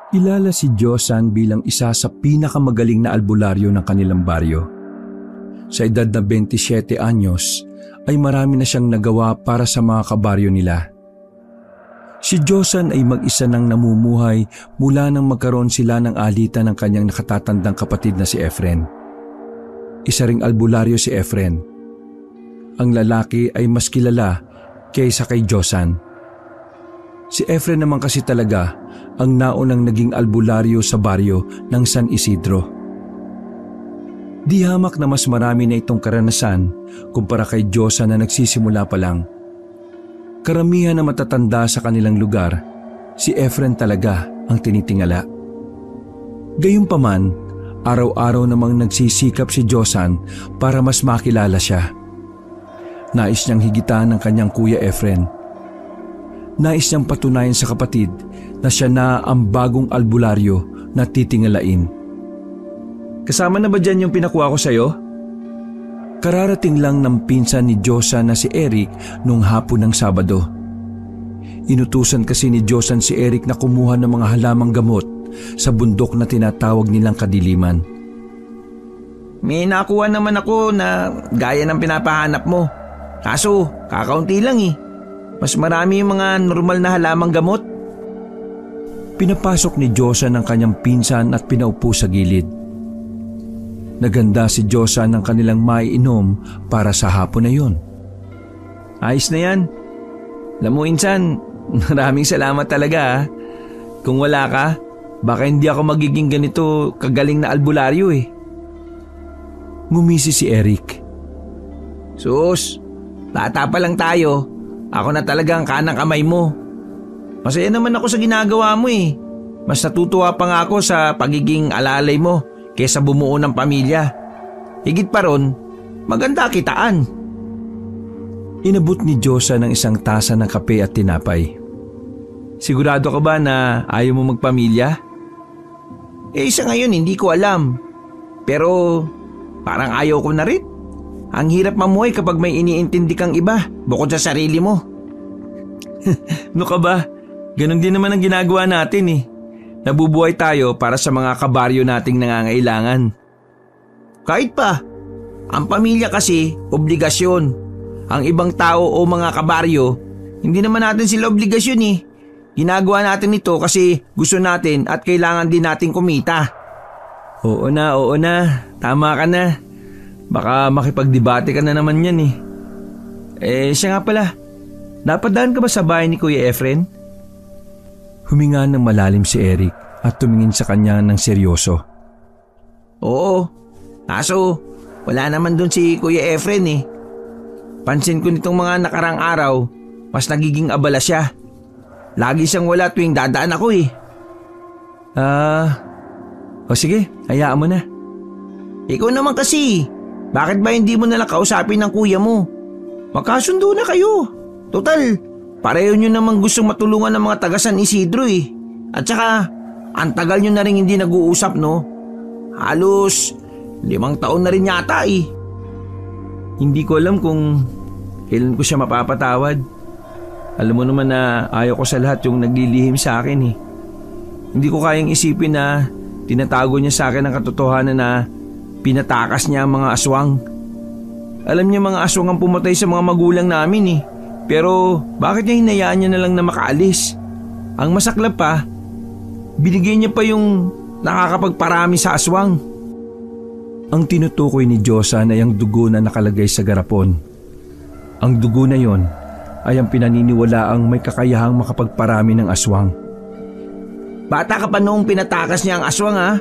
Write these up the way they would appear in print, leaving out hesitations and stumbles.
Kilala si Josan bilang isa sa pinakamagaling na albularyo ng kanilang baryo. Sa edad na 27 anyos ay marami na siyang nagawa para sa mga kabaryo nila. Si Josan ay mag-isa nang namumuhay mula nang magkaroon sila ng alitan ng kanyang nakatatandang kapatid na si Efren. Isa ring albularyo si Efren. Ang lalaki ay mas kilala kaysa kay Josan. Si Efren naman kasi talaga ang naunang naging albularyo sa baryo ng San Isidro. Di hamak na mas marami na itong karanasan kumpara kay Josan na nagsisimula pa lang. Karamihan na matatanda sa kanilang lugar, si Efren talaga ang tinitingala. Gayunpaman, araw-araw namang nagsisikap si Josan para mas makilala siya. Nais niyang higitan ng kanyang kuya Efren. Nais niyang patunayan sa kapatid na siya na ang bagong albularyo na titingalain. Kasama na ba dyan yung pinakuha ko sa'yo? Kararating lang ng pinsan ni Josan na si Eric noong hapon ng Sabado. Inutusan kasi ni Josan si Eric na kumuha ng mga halamang gamot sa bundok na tinatawag nilang Kadiliman. May nakuha naman ako na gaya ng pinapahanap mo. Kaso, kakaunti lang eh. Mas marami yung mga normal na halamang gamot. Pinapasok ni Josan ang kanyang pinsan at pinaupo sa gilid. Naganda si Josan ng kanilang maiinom para sa hapon na yun. Ayos na yan. Alam mo insan, maraming salamat talaga ha. Kung wala ka, baka hindi ako magiging ganito kagaling na albularyo eh. Ngumisi si Eric. Sus, bata pa lang tayo. Ako na talaga ang kanang kamay mo. Masaya naman ako sa ginagawa mo eh. Mas natutuwa pa nga ako sa pagiging alalay mo kesa bumuo ng pamilya. Higit pa ron, maganda kitaan. Inabot ni Josan ng isang tasa ng kape at tinapay. Sigurado ka ba na ayaw mo magpamilya? Sa ngayon hindi ko alam. Pero parang ayaw ko na rin. Ang hirap mamuhay kapag may iniintindi kang iba bukod sa sarili mo. No ka ba? Ganon din naman ang ginagawa natin eh. Nabubuhay tayo para sa mga kabaryo nating nangangailangan. Kahit pa, ang pamilya kasi obligasyon. Ang ibang tao o mga kabaryo, hindi naman natin sila obligasyon eh. Ginagawa natin ito kasi gusto natin at kailangan din natin kumita. Oo na. Tama ka na. Baka makipagdebate ka na naman yan eh. Siya nga pala. Napadaan ka ba sa bahay ni Kuya Efren? Huminga ng malalim si Eric at tumingin sa kanya ng seryoso. Oo. Kaso, wala naman dun si Kuya Efren eh. Pansin ko nitong mga nakarang araw, mas nagiging abala siya. Lagi siyang wala tuwing dadaan ako eh. Sige, hayaan mo na. Ikaw naman kasi, bakit ba hindi mo nalang kausapin ng kuya mo? Magkasundo na kayo. Total, pareho nyo namang gustong matulungan ng mga taga San Isidro eh. At saka, ang tagal nyo na rin hindi nag-uusap no? Halos 5 taon na rin yata eh. Hindi ko alam kung kailan ko siya mapapatawad. Alam mo naman na ayaw ko sa lahat yung naglilihim sa akin eh. Hindi ko kayang isipin na tinatago niya sa akin ang katotohanan na pinatakas niya ang mga aswang. Alam niya mga aswang ang pumatay sa mga magulang namin eh. Pero bakit niya hinayaan niya na lang na makaalis? Ang masaklap pa, binigyan niya pa yung nakakapagparami sa aswang. Ang tinutukoy ni Josan ay ang dugo na nakalagay sa garapon. Ang dugo na yon ay ang pinaniniwalaang may kakayahang makapagparami ng aswang. Bata ka pa noong pinatakas niya ang aswang ha?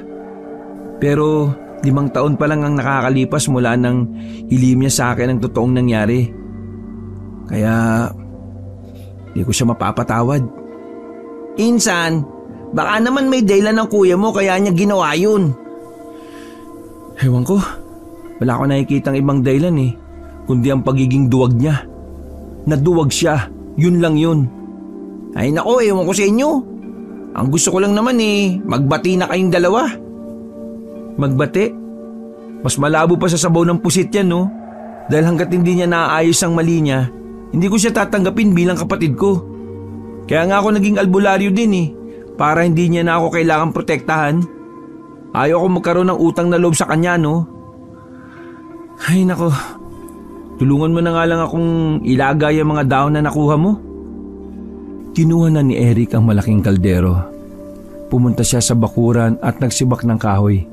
Pero 5 taon pa lang ang nakakalipas mula nang hilihim niya sa akin ang totoong nangyari. Kaya di ko siya mapapatawad. Insan, baka naman may dahilan ng kuya mo kaya niya ginawa yun. Ewan ko, wala ko nakikitang ibang dahilan eh, kundi ang pagiging duwag niya. Naduwag siya, yun lang yun. Ay nako, ewan ko sa inyo. Ang gusto ko lang naman eh, magbati na kayong dalawa. Magbati? Mas malabo pa sa sabaw ng pusit yan no? Dahil hanggat hindi niya naaayos ang mali niya, hindi ko siya tatanggapin bilang kapatid ko. Kaya nga ako naging albularyo din eh, para hindi niya na ako kailangang protektahan. Ayaw ko magkaroon ng utang na loob sa kanya, no? Ay nako, tulungan mo na nga lang akong ilagay ang mga daon na nakuha mo. Kinuha na ni Eric ang malaking kaldero. Pumunta siya sa bakuran at nagsibak ng kahoy.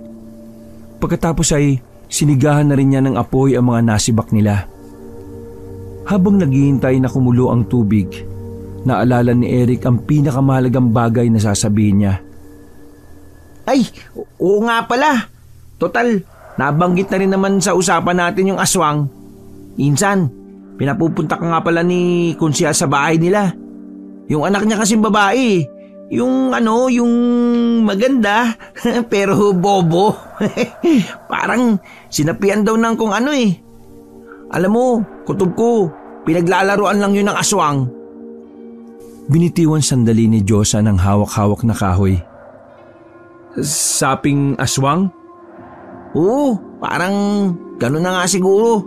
Pagkatapos ay sinigahan na rin niya ng apoy ang mga nasibak nila. Habang naghihintay na kumulo ang tubig, naalala ni Eric ang pinakamahalagang bagay na sasabihin niya. Ay, oo nga pala. Total, nabanggit na rin naman sa usapan natin yung aswang. Insan, pinapupunta ka nga pala ni Konsyal sa bahay nila. Yung anak niya kasing babae. Yung maganda pero bobo. Parang sinapian daw ng kung ano eh. Alam mo, kutob ko, pinaglalaruan lang yun ng aswang. Binitiwan sandali ni Diyosa ng hawak-hawak na kahoy. Saping aswang? Oo, parang gano'n na nga siguro.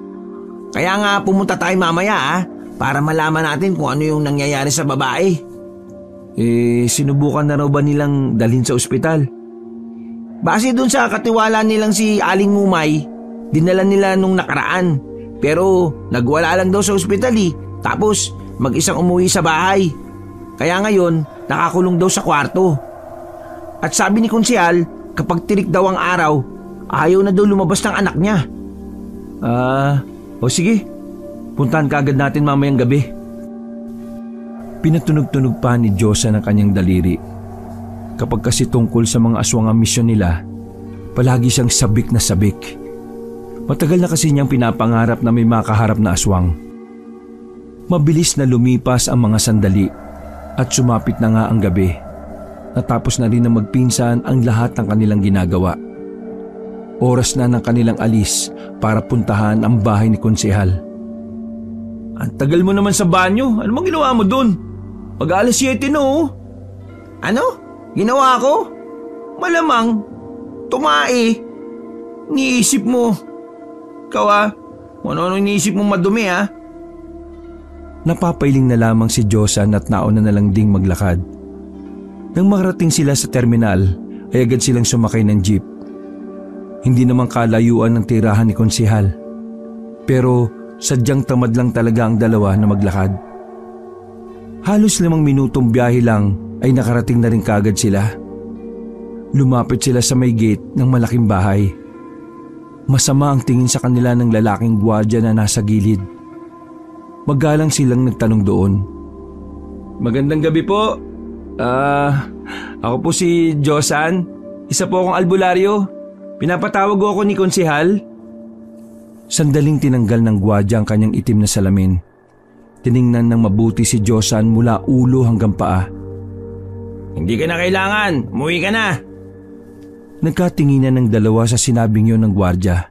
Kaya nga pumunta tayo mamaya para malaman natin kung ano yung nangyayari sa babae. Sinubukan na raw ba nilang dalhin sa ospital? Base dun sa katiwala nilang si Aling Mumay, dinala nila nung nakaraan. Pero nagwala lang daw sa ospital tapos mag-isang umuwi sa bahay. Kaya ngayon, nakakulong daw sa kwarto. At sabi ni Konsyal, kapag tirik daw ang araw, ayaw na daw lumabas ng anak niya. Sige. Puntahan kaagad natin mamayang gabi. Pinatunog-tunog pa ni Diyosa ng kanyang daliri. Kapag kasi tungkol sa mga aswang ang misyon nila, palagi siyang sabik na sabik. Matagal na kasi niyang pinapangarap na may makaharap na aswang. Mabilis na lumipas ang mga sandali at sumapit na nga ang gabi. Natapos na rin na magpinsan ang lahat ng kanilang ginagawa. Oras na ng kanilang alis para puntahan ang bahay ni Konsehal. Ang tagal mo naman sa banyo. Ano bang ginawa mo dun? Mag-alas 7 no? Ano? Ginawa ko? Malamang. Tumae. Niisip mo. Ikaw kung ano iniisip mong madumi Napapailing na lamang si Diyosan at nauna na lang ding maglakad. Nang makarating sila sa terminal, ay agad silang sumakay ng jeep. Hindi naman kalayuan ng tirahan ni Konsehal. Pero sadyang tamad lang talaga ang dalawa na maglakad. Halos 5 minutong biyahe lang ay nakarating na rin kaagad sila. Lumapit sila sa may gate ng malaking bahay. Masama ang tingin sa kanila ng lalaking gwardiya na nasa gilid. Magalang silang nagtanong doon. Magandang gabi po. Ako po si Josan. Isa po akong albularyo. Pinapatawag ako ni Konsehal. Sandaling tinanggal ng gwardiya ang kanyang itim na salamin. Tiningnan ng mabuti si Josan mula ulo hanggang paa. Hindi ka na kailangan. Umuwi ka na. Nagkatinginan ng dalawa sa sinabing yun ng gwardiya.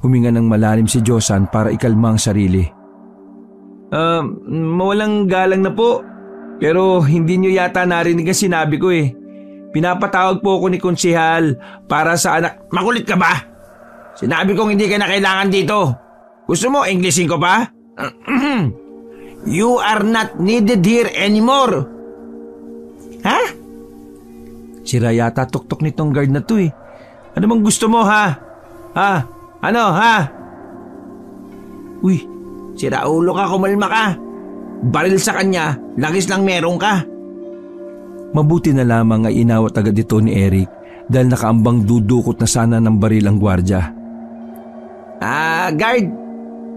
Huminga ng malalim si Josan para ikalma ang sarili. Mawalang galang na po. Pero hindi nyo yata narinig ang sinabi ko Pinapatawag po ako ni Konsehal para sa anak. Makulit ka ba? Sinabi kong hindi ka na kailangan dito. Gusto mo Englishin ko pa? You are not needed here anymore. Sira yata tuktok nitong guard na to Ano bang gusto mo Ano Uy, sira ulo ka, kumalma ka. Baril sa kanya, lagis lang meron ka. Mabuti na lamang ay inawat agad ito ni Eric dahil nakaambang dudukot na sana ng baril ang gwardiya. Guard,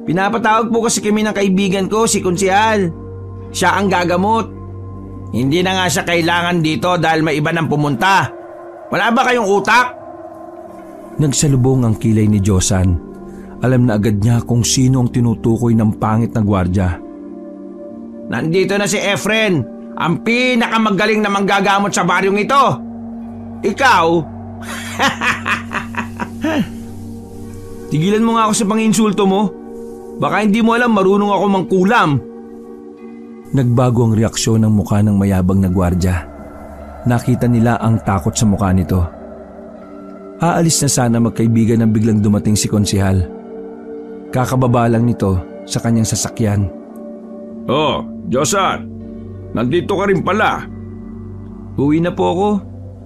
pinapatawag po kasi kami ng kaibigan ko, si Konsehal. Siya ang gagamot. Hindi na nga siya kailangan dito dahil may iba nang pumunta. Wala ba kayong utak? Nagsalubong ang kilay ni Josan. Alam na agad niya kung sino ang tinutukoy ng pangit na gwardiya. Nandito na si Efren, ang pinakamagaling na manggagamot sa baryong ito. Ikaw? Tigilan mo nga ako sa panginsulto mo. Baka hindi mo alam marunong ako mangkulam. Nagbago ang reaksyon ng mukha ng mayabang na gwardiya. Nakita nila ang takot sa mukha nito. Aalis na sana magkaibigan nang biglang dumating si Konsehal. Kakababa lang nito sa kanyang sasakyan. Josan, nandito ka rin pala. Uwi na po ako.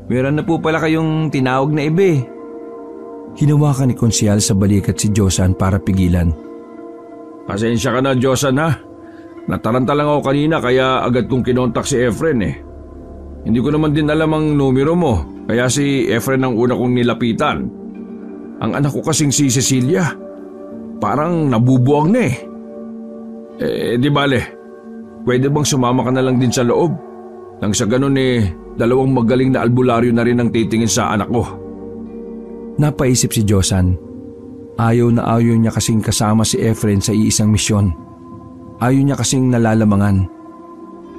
Meron na po pala kayong tinawag na iba eh. Hinawakan ni Konsyal sa balikat si Josan para pigilan. Pasensya ka na, Josan ha. Nataranta lang ako kanina kaya agad kong kinontak si Efren eh. Hindi ko naman din alam ang numero mo, kaya si Efren ang una kong nilapitan. Ang anak ko kasing si Cecilia, parang nabubuang na eh. Di bale, pwede bang sumama ka na lang din sa loob? Nang sa ganun dalawang magaling na albularyo na rin ang titingin sa anak ko. Napaisip si Josan. Ayaw na ayaw niya kasing kasama si Efren sa iisang misyon. Ayaw niya kasing nalalamangan.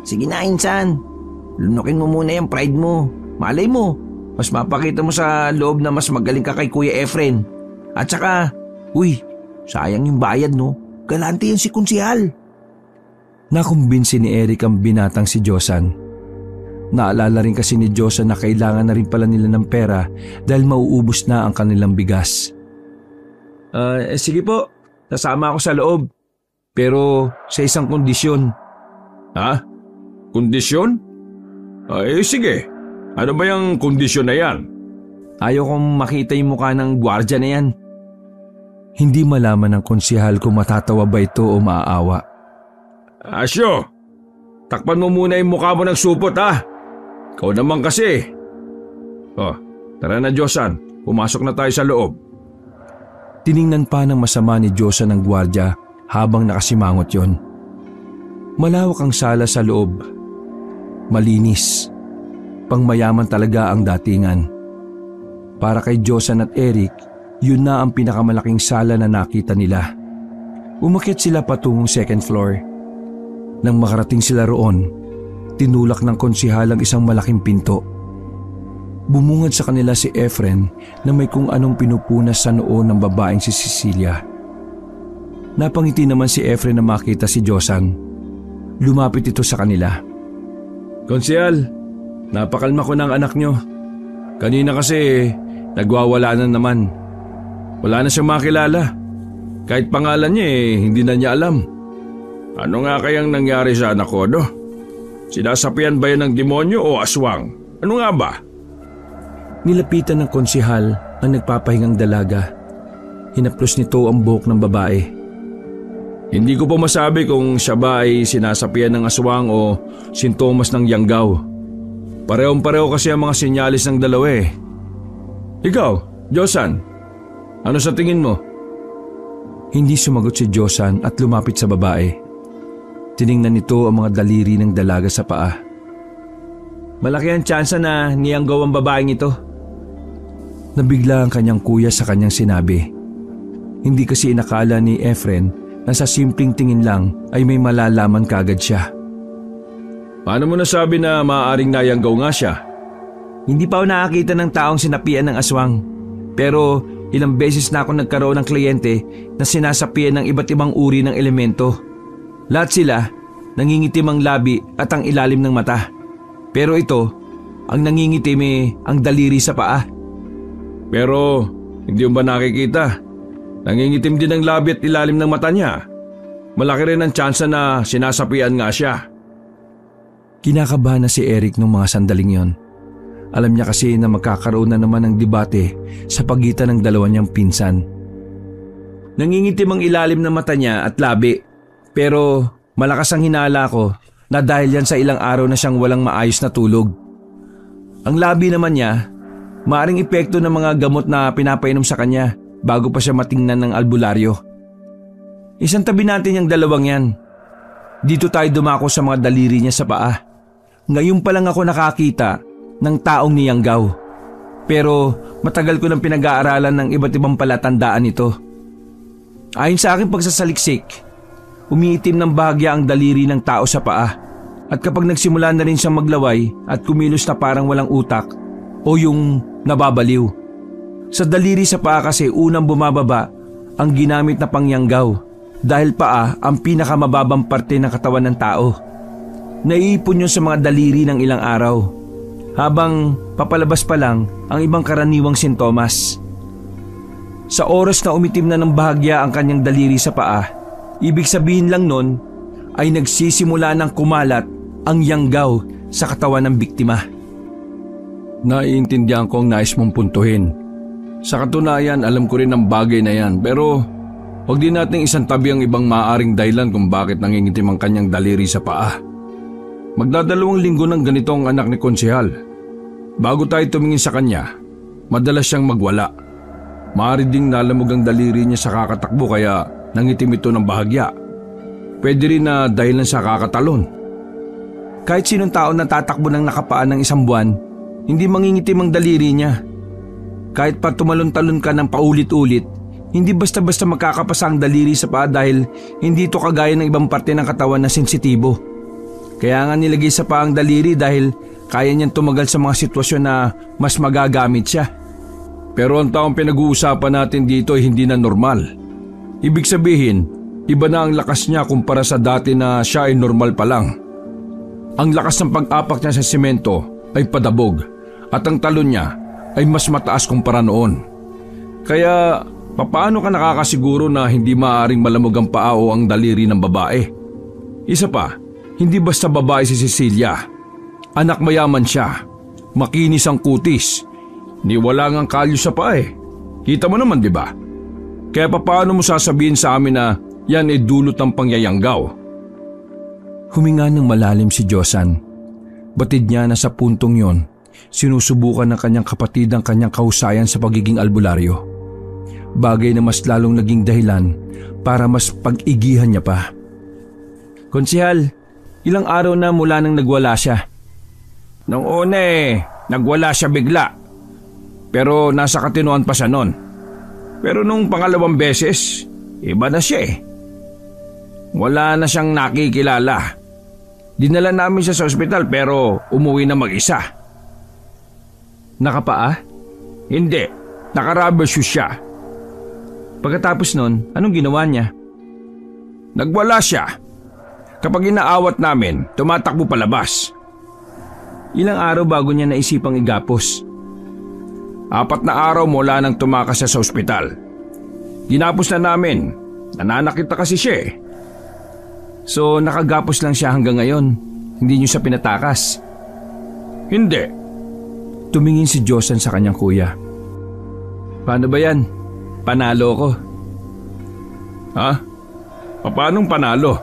Sige na, Insan. Lunukin mo muna yung pride mo. Malay mo, mas mapakita mo sa loob na mas magaling ka kay Kuya Efren. At saka, sayang yung bayad no. Galante yan si Konsehal. Nakumbinsi ni Eric ang binatang si Josan. Naalala rin kasi ni Josan na kailangan na rin pala nila ng pera dahil mauubos na ang kanilang bigas. Sige po, sasama ako sa loob. Pero sa isang kondisyon. Ha? Kondisyon? Sige. Ano ba yung kondisyon na yan? Ayaw kong makita yung mukha ng gwardiya na yan. Hindi malaman ng konsehal kung matatawa ba ito o maaawa. Asyo, takpan mo muna yung mukha mo ng supot ha. Ikaw naman kasi. Tara na Josan, pumasok na tayo sa loob. Tiningnan pa ng masama ni Josan ang gwardiya habang nakasimangot yon. Malawak ang sala sa loob. Malinis. Pangmayaman talaga ang datingan. Para kay Josan at Eric, yun na ang pinakamalaking sala na nakita nila. Umakyat sila patungong second floor. Nang makarating sila roon, tinulak ng konsehal ang isang malaking pinto. Bumungad sa kanila si Efren na may kung anong pinupunas sa noo ng babaeng si Cecilia. Napangiti naman si Efren na makita si Josan. Lumapit ito sa kanila. Konsehal, napakalma ko ng anak nyo. Kanina kasi nagwawala na naman. Wala na siyang makilala. Kahit pangalan niya hindi na niya alam. Ano nga kayang nangyari sa anak ko, no? Sinasapian ba yan ng demonyo o aswang? Ano nga ba? Nilapitan ng konsehal ang nagpapahingang dalaga. Hinaplos nito ang buhok ng babae. Hindi ko pa masabi kung siya ba ay sinasapian ng aswang o sintomas ng yanggaw. Parehong-pareho kasi ang mga senyalis ng dalawa eh. Ikaw, Josan, ano sa tingin mo? Hindi sumagot si Josan at lumapit sa babae. Tiningnan nito ang mga daliri ng dalaga sa paa. Malaki ang tsansa na niyanggaw ang babaeng ito. Nabigla ang kanyang kuya sa kanyang sinabi. Hindi kasi inakala ni Efren na sa simpleng tingin lang ay may malalaman kagad siya. Paano mo nasabi na maaaring nayanggaw nga siya? Hindi pa ako nakakita ng taong sinapian ng aswang. Pero ilang beses na ako nagkaroon ng kliyente na sinasapian ng iba't ibang uri ng elemento. Lahat sila, nangingitim ang labi at ang ilalim ng mata. Pero ito, ang nangingitim ang daliri sa paa. Pero hindi mo ba nakikita? Nangingitim din ang labi at ilalim ng mata niya. Malaki rin ang tsansa na sinasapian nga siya. Kinakabahan na si Eric nung mga sandaling yon. Alam niya kasi na magkakaroon na naman ng debate sa pagitan ng dalawa niyang pinsan. Nangingitim ang ilalim ng mata niya at labi. Pero malakas ang hinala ko na dahil yan sa ilang araw na siyang walang maayos na tulog. Ang labi naman niya, maaring epekto ng mga gamot na pinapainom sa kanya bago pa siya matingnan ng albularyo. Isang tabi natin yung dalawang yan. Dito tayo dumako sa mga daliri niya sa paa. Ngayon pa lang ako nakakita ng taong niyanggaw. Pero matagal ko nang pinag-aaralan ng iba't ibang palatandaan ito. Ayon sa aking pagsasaliksik, umiitim ng bahagya ang daliri ng tao sa paa. At kapag nagsimula na rin siyang maglaway at kumilos na parang walang utak o yung nababaliw. Sa daliri sa paa kasi unang bumababa ang ginamit na pangyanggaw dahil paa ang pinakamababang parte ng katawan ng tao. Naiipon yun sa mga daliri ng ilang araw habang papalabas pa lang ang ibang karaniwang sintomas. Sa oras na umitim na ng bahagya ang kanyang daliri sa paa, ibig sabihin lang nun ay nagsisimula ng kumalat ang yanggaw sa katawan ng biktima. Naiintindihan ko ang nais mong puntuhin. Sa katunayan, alam ko rin ang bagay na yan, pero huwag din nating isang tabi ang ibang maaaring dahilan kung bakit nangingitim ang kanyang daliri sa paa. Magdadalawang linggo ng ganito ang anak ni Konsehal. Bago tayo tumingin sa kanya, madalas siyang magwala. Maaari ding nalamog ang daliri niya sa kakatakbo kaya nangitim ito ng bahagya. Pwede rin na dahil sa kakatalon. Kahit sinong tao na tatakbo ng nakapaan ng isang buwan, hindi mangingitim ang daliri niya. Kahit pa tumalon-talon ka ng paulit-ulit, hindi basta-basta magkakapasa ang daliri sa paa dahil hindi ito kagaya ng ibang parte ng katawan na sensitibo. Kaya nga nilagay sa paa ang daliri dahil kaya niyang tumagal sa mga sitwasyon na mas magagamit siya. Pero ang taong pinag-uusapan natin dito ay hindi na normal. Ibig sabihin, iba na ang lakas niya kumpara sa dati na siya ay normal pa lang. Ang lakas ng pag-apak niya sa semento ay padabog at ang talon niya ay mas mataas kumpara noon. Kaya papaano ka nakakasiguro na hindi maaaring malamog ang paa o ang daliri ng babae? Isa pa, hindi basta babae si Cecilia. Anak mayaman siya, makinis ang kutis, ni wala ngang kalyo sa paa eh. Kita mo naman, di ba? Kaya papaano mo sasabihin sa amin na yan ay dulot ng pangyayanggaw? Huminga ng malalim si Josan. Batid niya na sa puntong yon, sinusubukan ng kanyang kapatid ang kanyang kahusayan sa pagiging albularyo. Bagay na mas lalong naging dahilan para mas pag-igihan niya pa. Konsehal, ilang araw na mula nang nagwala siya. Nung una nagwala siya bigla. Pero nasa katinoan pa siya nun. Pero nung pangalawang beses, iba na siya eh. Wala na siyang nakikilala. Dinala namin siya sa ospital pero umuwi na mag-isa. Nakapaa? Hindi, naka-rubber shoes siya. Pagkatapos nun, anong ginawa niya? Nagwala siya. Kapag inaawat namin, tumatakbo palabas. Ilang araw bago niya naisipang igapos? 4 na araw mula nang tumakas siya sa ospital. Ginapos na namin. Nananakit na kasi siya eh. So nakagapos lang siya hanggang ngayon? Hindi niyo siya pinatakas? Hindi. Tumingin si Josan sa kanyang kuya. Paano ba yan? Panalo ko. Ha? Paanong panalo?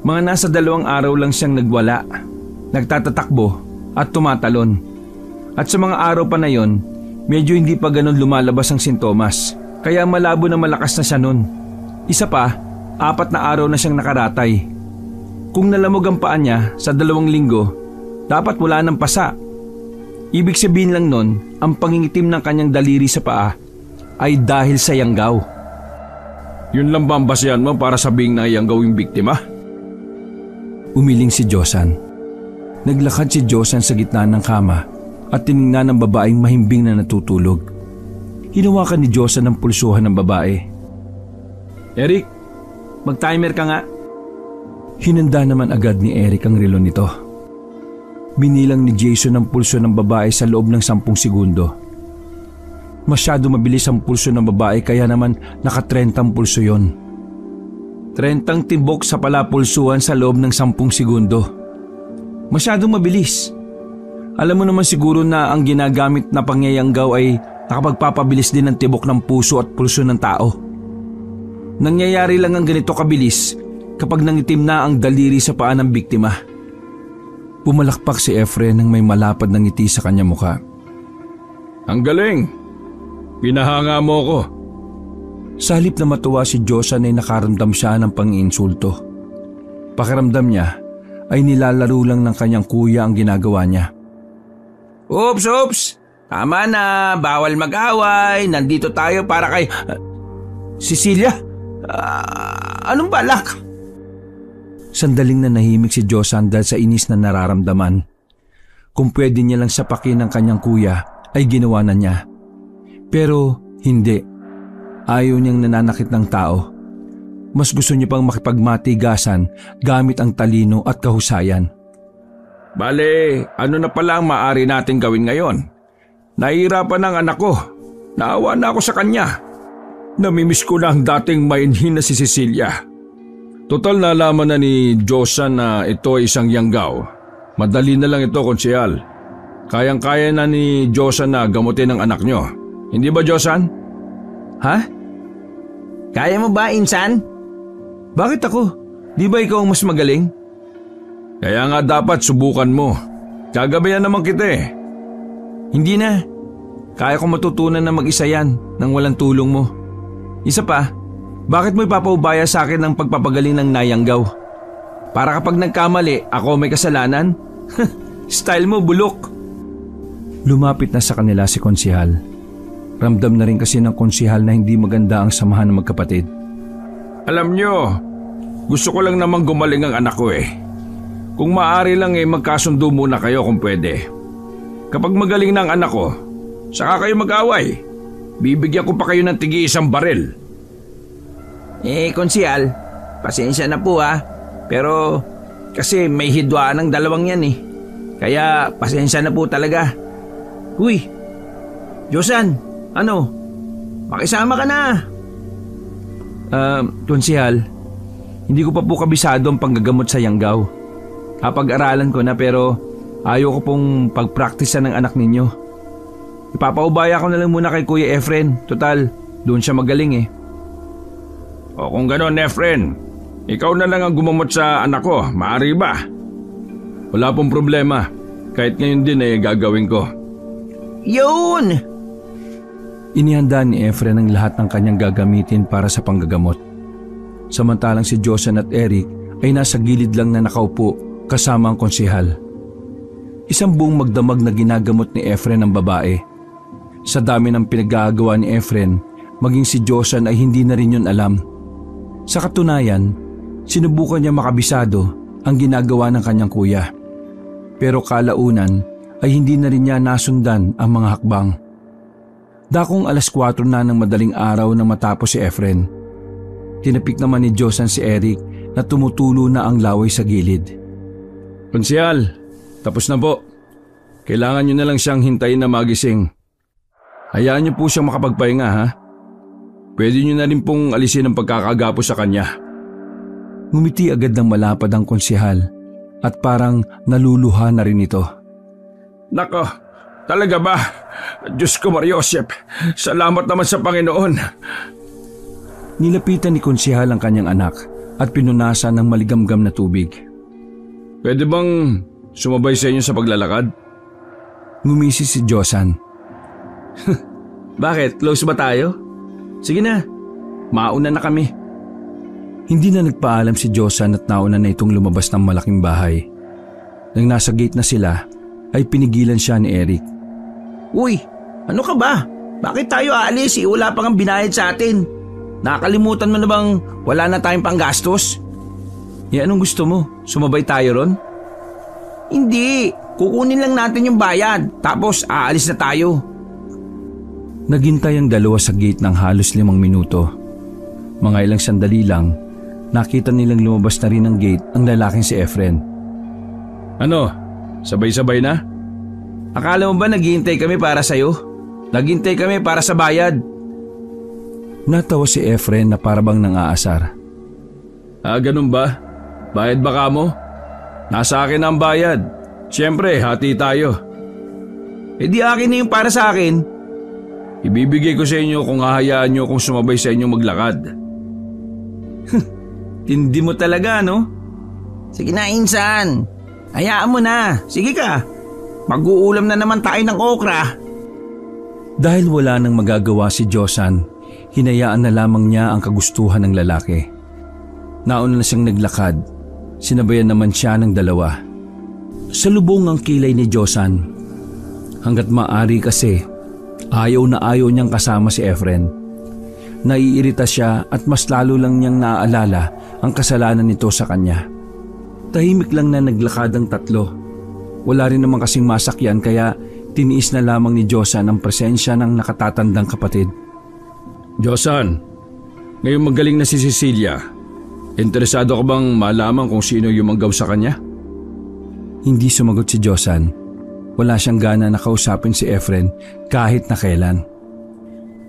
Mga nasa 2 araw lang siyang nagwala, nagtatatakbo at tumatalon. At sa mga araw pa na yon, medyo hindi pa ganun lumalabas ang sintomas. Kaya malabo na malakas na siya nun. Isa pa, 4 na araw na siyang nakaratay. Kung nalamog ang paa niya sa 2 linggo, dapat wala ng pasa. Ibig sabihin lang nun, ang pangingitim ng kanyang daliri sa paa ay dahil sa yanggaw. Yun lang ba ang basehan mo para sabing na yanggaw yung biktima? Umiling si Josan. Naglakad si Josan sa gitna ng kama at tiningnan ng babaeng mahimbing na natutulog. Hinawakan ni Josan ang pulsuhan ng babae. Eric, mag-timer ka nga. Hinanda naman agad ni Eric ang relo nito. Binilang ni Jason ang pulso ng babae sa loob ng 10 segundo. Masyado mabilis ang pulso ng babae kaya naman naka-30 ang pulso yon. 30 tibok sa palapulsuhan sa loob ng 10 segundo. Masyadong mabilis. Alam mo naman siguro na ang ginagamit na pangyayanggaw ay nakapagpapabilis din ng tibok ng puso at pulso ng tao. Nangyayari lang ang ganito kabilis kapag nangitim na ang daliri sa paa ng biktima. Pumalakpak si Efren nang may malapad na ngiti sa kanyang mukha. Ang galing! Pinahanga mo ko. Sa halip na matuwa si Josan ay nakaramdam siya ng pang-iinsulto. Pakiramdam niya ay nilalaro lang ng kanyang kuya ang ginagawa niya. Oops! Tama na, bawal mag-away. Nandito tayo para kay... Cecilia? Anong balak? Sandaling na nahimik si Josan dahil sa inis na nararamdaman. Kung pwede niya lang sapakin ang kanyang kuya, ay ginawa na niya. Pero hindi. Ayaw niyang nananakit ng tao. Mas gusto niya pang makipagmatigasan gamit ang talino at kahusayan. Bale, ano na pala ang maaari nating gawin ngayon? Nahihirapan ang anak ko. Naawa na ako sa kanya. Namimiss ko na ang dating mainhin na si Cecilia. Total nalaman na ni Josan na ito ay isang yanggaw. Madali na lang ito, konsehal. Kayang-kaya na ni Josan na gamutin ang anak nyo. Hindi ba, Josan? Ha? Kaya mo ba, Insan? Bakit ako? Di ba ikaw ang mas magaling? Kaya nga dapat subukan mo. Gagabayan naman kita eh. Hindi na. Kaya ko matutunan na mag-isa yan nang walang tulong mo. Isa pa, bakit mo ipapaubaya sa akin ang pagpapagaling ng nayanggaw? Para kapag nagkamali, ako may kasalanan? Style mo, bulok. Lumapit na sa kanila si konsehal. Ramdam na rin kasi ng konsehal na hindi maganda ang samahan ng magkapatid. Alam nyo, gusto ko lang namang gumaling ang anak ko eh. Kung maaari lang magkasundo muna kayo kung pwede. Kapag magaling na ang anak ko, saka kayo mag-away. Bibigyan ko pa kayo ng tigi-1 baril. Konsehal, pasensya na po ha. Pero kasi may hidwaan ng 2 yan eh. Kaya pasensya na po talaga. Uy, Josan, ano? Makisama ka na. Konsehal, hindi ko pa po kabisado ang panggagamot sa yanggaw. Kapag-aralan ko na pero ayaw ko pong pagpraktisan ng anak ninyo. Ipapaubaya ko na lang muna kay Kuya Efren. Total, doon siya magaling eh. O kung gano'n, Efren, ikaw na lang ang gumamot sa anak ko, maaari ba? Wala pong problema. Kahit ngayon din gagawin ko. Yun! Inihanda ni Efren ang lahat ng kanyang gagamitin para sa panggagamot. Samantalang si Josan at Eric ay nasa gilid lang na nakaupo kasama ang konsehal. Isang buong magdamag na ginagamot ni Efren ang babae. Sa dami ng pinagagawa ni Efren, maging si Josan ay hindi na rin yun alam. Sa katunayan, sinubukan niya makabisado ang ginagawa ng kanyang kuya. Pero kalaunan ay hindi na rin niya nasundan ang mga hakbang. Dakong 4:00 na ng madaling araw nang matapos si Efren. Tinapik naman ni Josan si Eric na tumutulo na ang laway sa gilid. Konsehal, tapos na po. Kailangan nyo na lang siyang hintayin na magising. Hayaan nyo po siyang makapagpahinga ha. Pwede nyo na rin pong alisin ang pagkakagapo sa kanya. Ngumiti agad ng malapad ang konsehal at parang naluluha na rin ito. Nako, talaga ba? Diyos ko, Mariosep, salamat naman sa Panginoon. Nilapitan ni konsehal ang kanyang anak at pinunasan ng maligamgam na tubig. Pwede bang sumabay sa inyo sa paglalakad? Ngumisi si Josan. Bakit? Close ba tayo? Sige na, mauna na kami. Hindi na nagpaalam si Josan at nauna na itong lumabas ng malaking bahay. Nang nasa gate na sila, ay pinigilan siya ni Eric. Uy, ano ka ba? Bakit tayo aalis? Wala pang binayad sa atin. Nakalimutan mo na bang wala na tayong panggastos? Anong gusto mo? Sumabay tayo ron? Hindi, kukunin lang natin yung bayad. Tapos aalis na tayo. Naghintay ang dalawa sa gate ng halos 5 minuto. Mga ilang sandali lang, nakita nilang lumabas na rin ng gate ang lalaking si Efren. Ano? Sabay-sabay na? Akala mo ba naghihintay kami para sa'yo? Naghihintay kami para sa bayad. Natawa si Efren na parabang nang-aasar. Ganun ba? Bayad ba kamo? Nasa akin ang bayad. Siyempre, hati tayo. Di akin na yung para sa akin. Ibibigay ko sa inyo kung hahayaan nyo kung sumabay sa inyong maglakad. Tindi mo talaga, no? Sige na, Insan. Hayaan mo na. Sige ka. Mag-uulam na naman tayo ng okra. Dahil wala nang magagawa si Josan, hinayaan na lamang niya ang kagustuhan ng lalaki. Nauna na siyang naglakad. Sinabayan naman siya ng dalawa. Salubong ang kilay ni Josan. Hanggat maaari kasi, ayaw na ayaw niyang kasama si Efren. Naiirita siya at mas lalo lang niyang naaalala ang kasalanan nito sa kanya. Tahimik lang na naglakad ang tatlo. Wala rin naman kasing masakyan kaya tiniis na lamang ni Josan ang presensya ng nakatatandang kapatid. Josan, ngayong magaling na si Cecilia, interesado ka bang malaman kung sino yung manggaw sa kanya? Hindi sumagot si Josan. Wala siyang gana na kausapin si Efren kahit na kailan.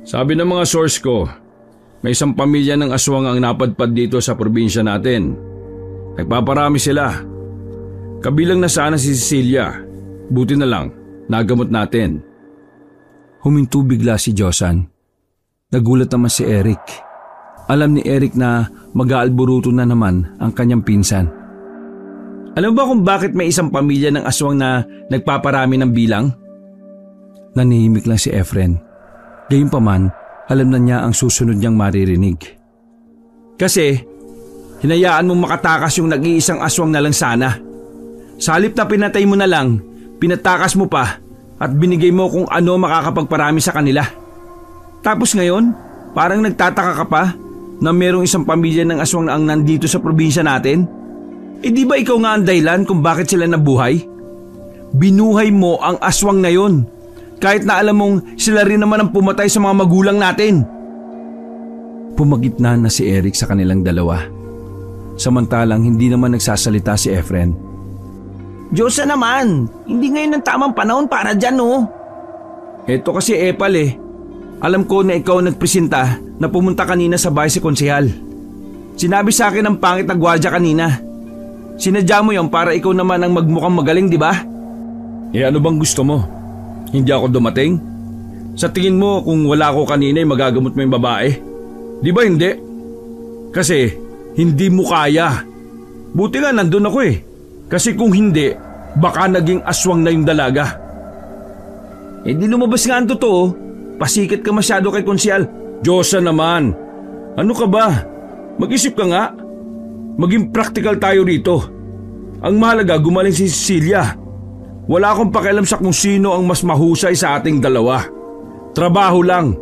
Sabi ng mga source ko, may isang pamilya ng aswang ang napadpad dito sa probinsya natin. Nagpaparami sila. Kabilang na sana si Cecilia. Buti na lang, nagamot natin. Huminto bigla si Josan. Nagulat naman si Eric. Alam ni Eric na mag-aalburuto na naman ang kanyang pinsan. Alam ba kung bakit may isang pamilya ng aswang na nagpaparami ng bilang? Nanihimik lang si Efren. Gayunpaman, alam na niya ang susunod niyang maririnig. Kasi, hinayaan mong makatakas yung nag-iisang aswang na lang sana. Sa halip na pinatay mo na lang, pinatakas mo pa at binigay mo kung ano makakapagparami sa kanila. Tapos ngayon, parang nagtataka ka pa na merong isang pamilya ng aswang na ang nandito sa probinsya natin? Eh di ba ikaw nga ang dahilan kung bakit sila nabuhay? Binuhay mo ang aswang na yon, kahit na alam mong sila rin naman ang pumatay sa mga magulang natin. Pumagitna na si Eric sa kanilang dalawa. Samantalang hindi naman nagsasalita si Efren. Diyosa naman, hindi ngayon ang tamang panahon para dyan oh. Eto kasi Epal eh. Alam ko na ikaw nagpresenta na pumunta kanina sa bahay si Konsehal. Sinabi sa akin ng pangit na gwardiya kanina. Sinadya mo yon para ikaw naman ang magmukhang magaling, di ba? Eh ano bang gusto mo? Hindi ako dumating? Sa tingin mo kung wala ako kanina ay magagamot mo yung babae? Di ba hindi? Kasi hindi mo kaya. Buti nga nandun ako eh. Kasi kung hindi, baka naging aswang na yung dalaga. Eh di lumabas nga ang totoo. Pasikat ka masyado kay Konsehal. Diyosa naman. Ano ka ba? Mag-isip ka nga. Maging practical tayo rito. Ang mahalaga gumaling si Cecilia. Wala akong pakialam sa kung sino ang mas mahusay sa ating dalawa. Trabaho lang.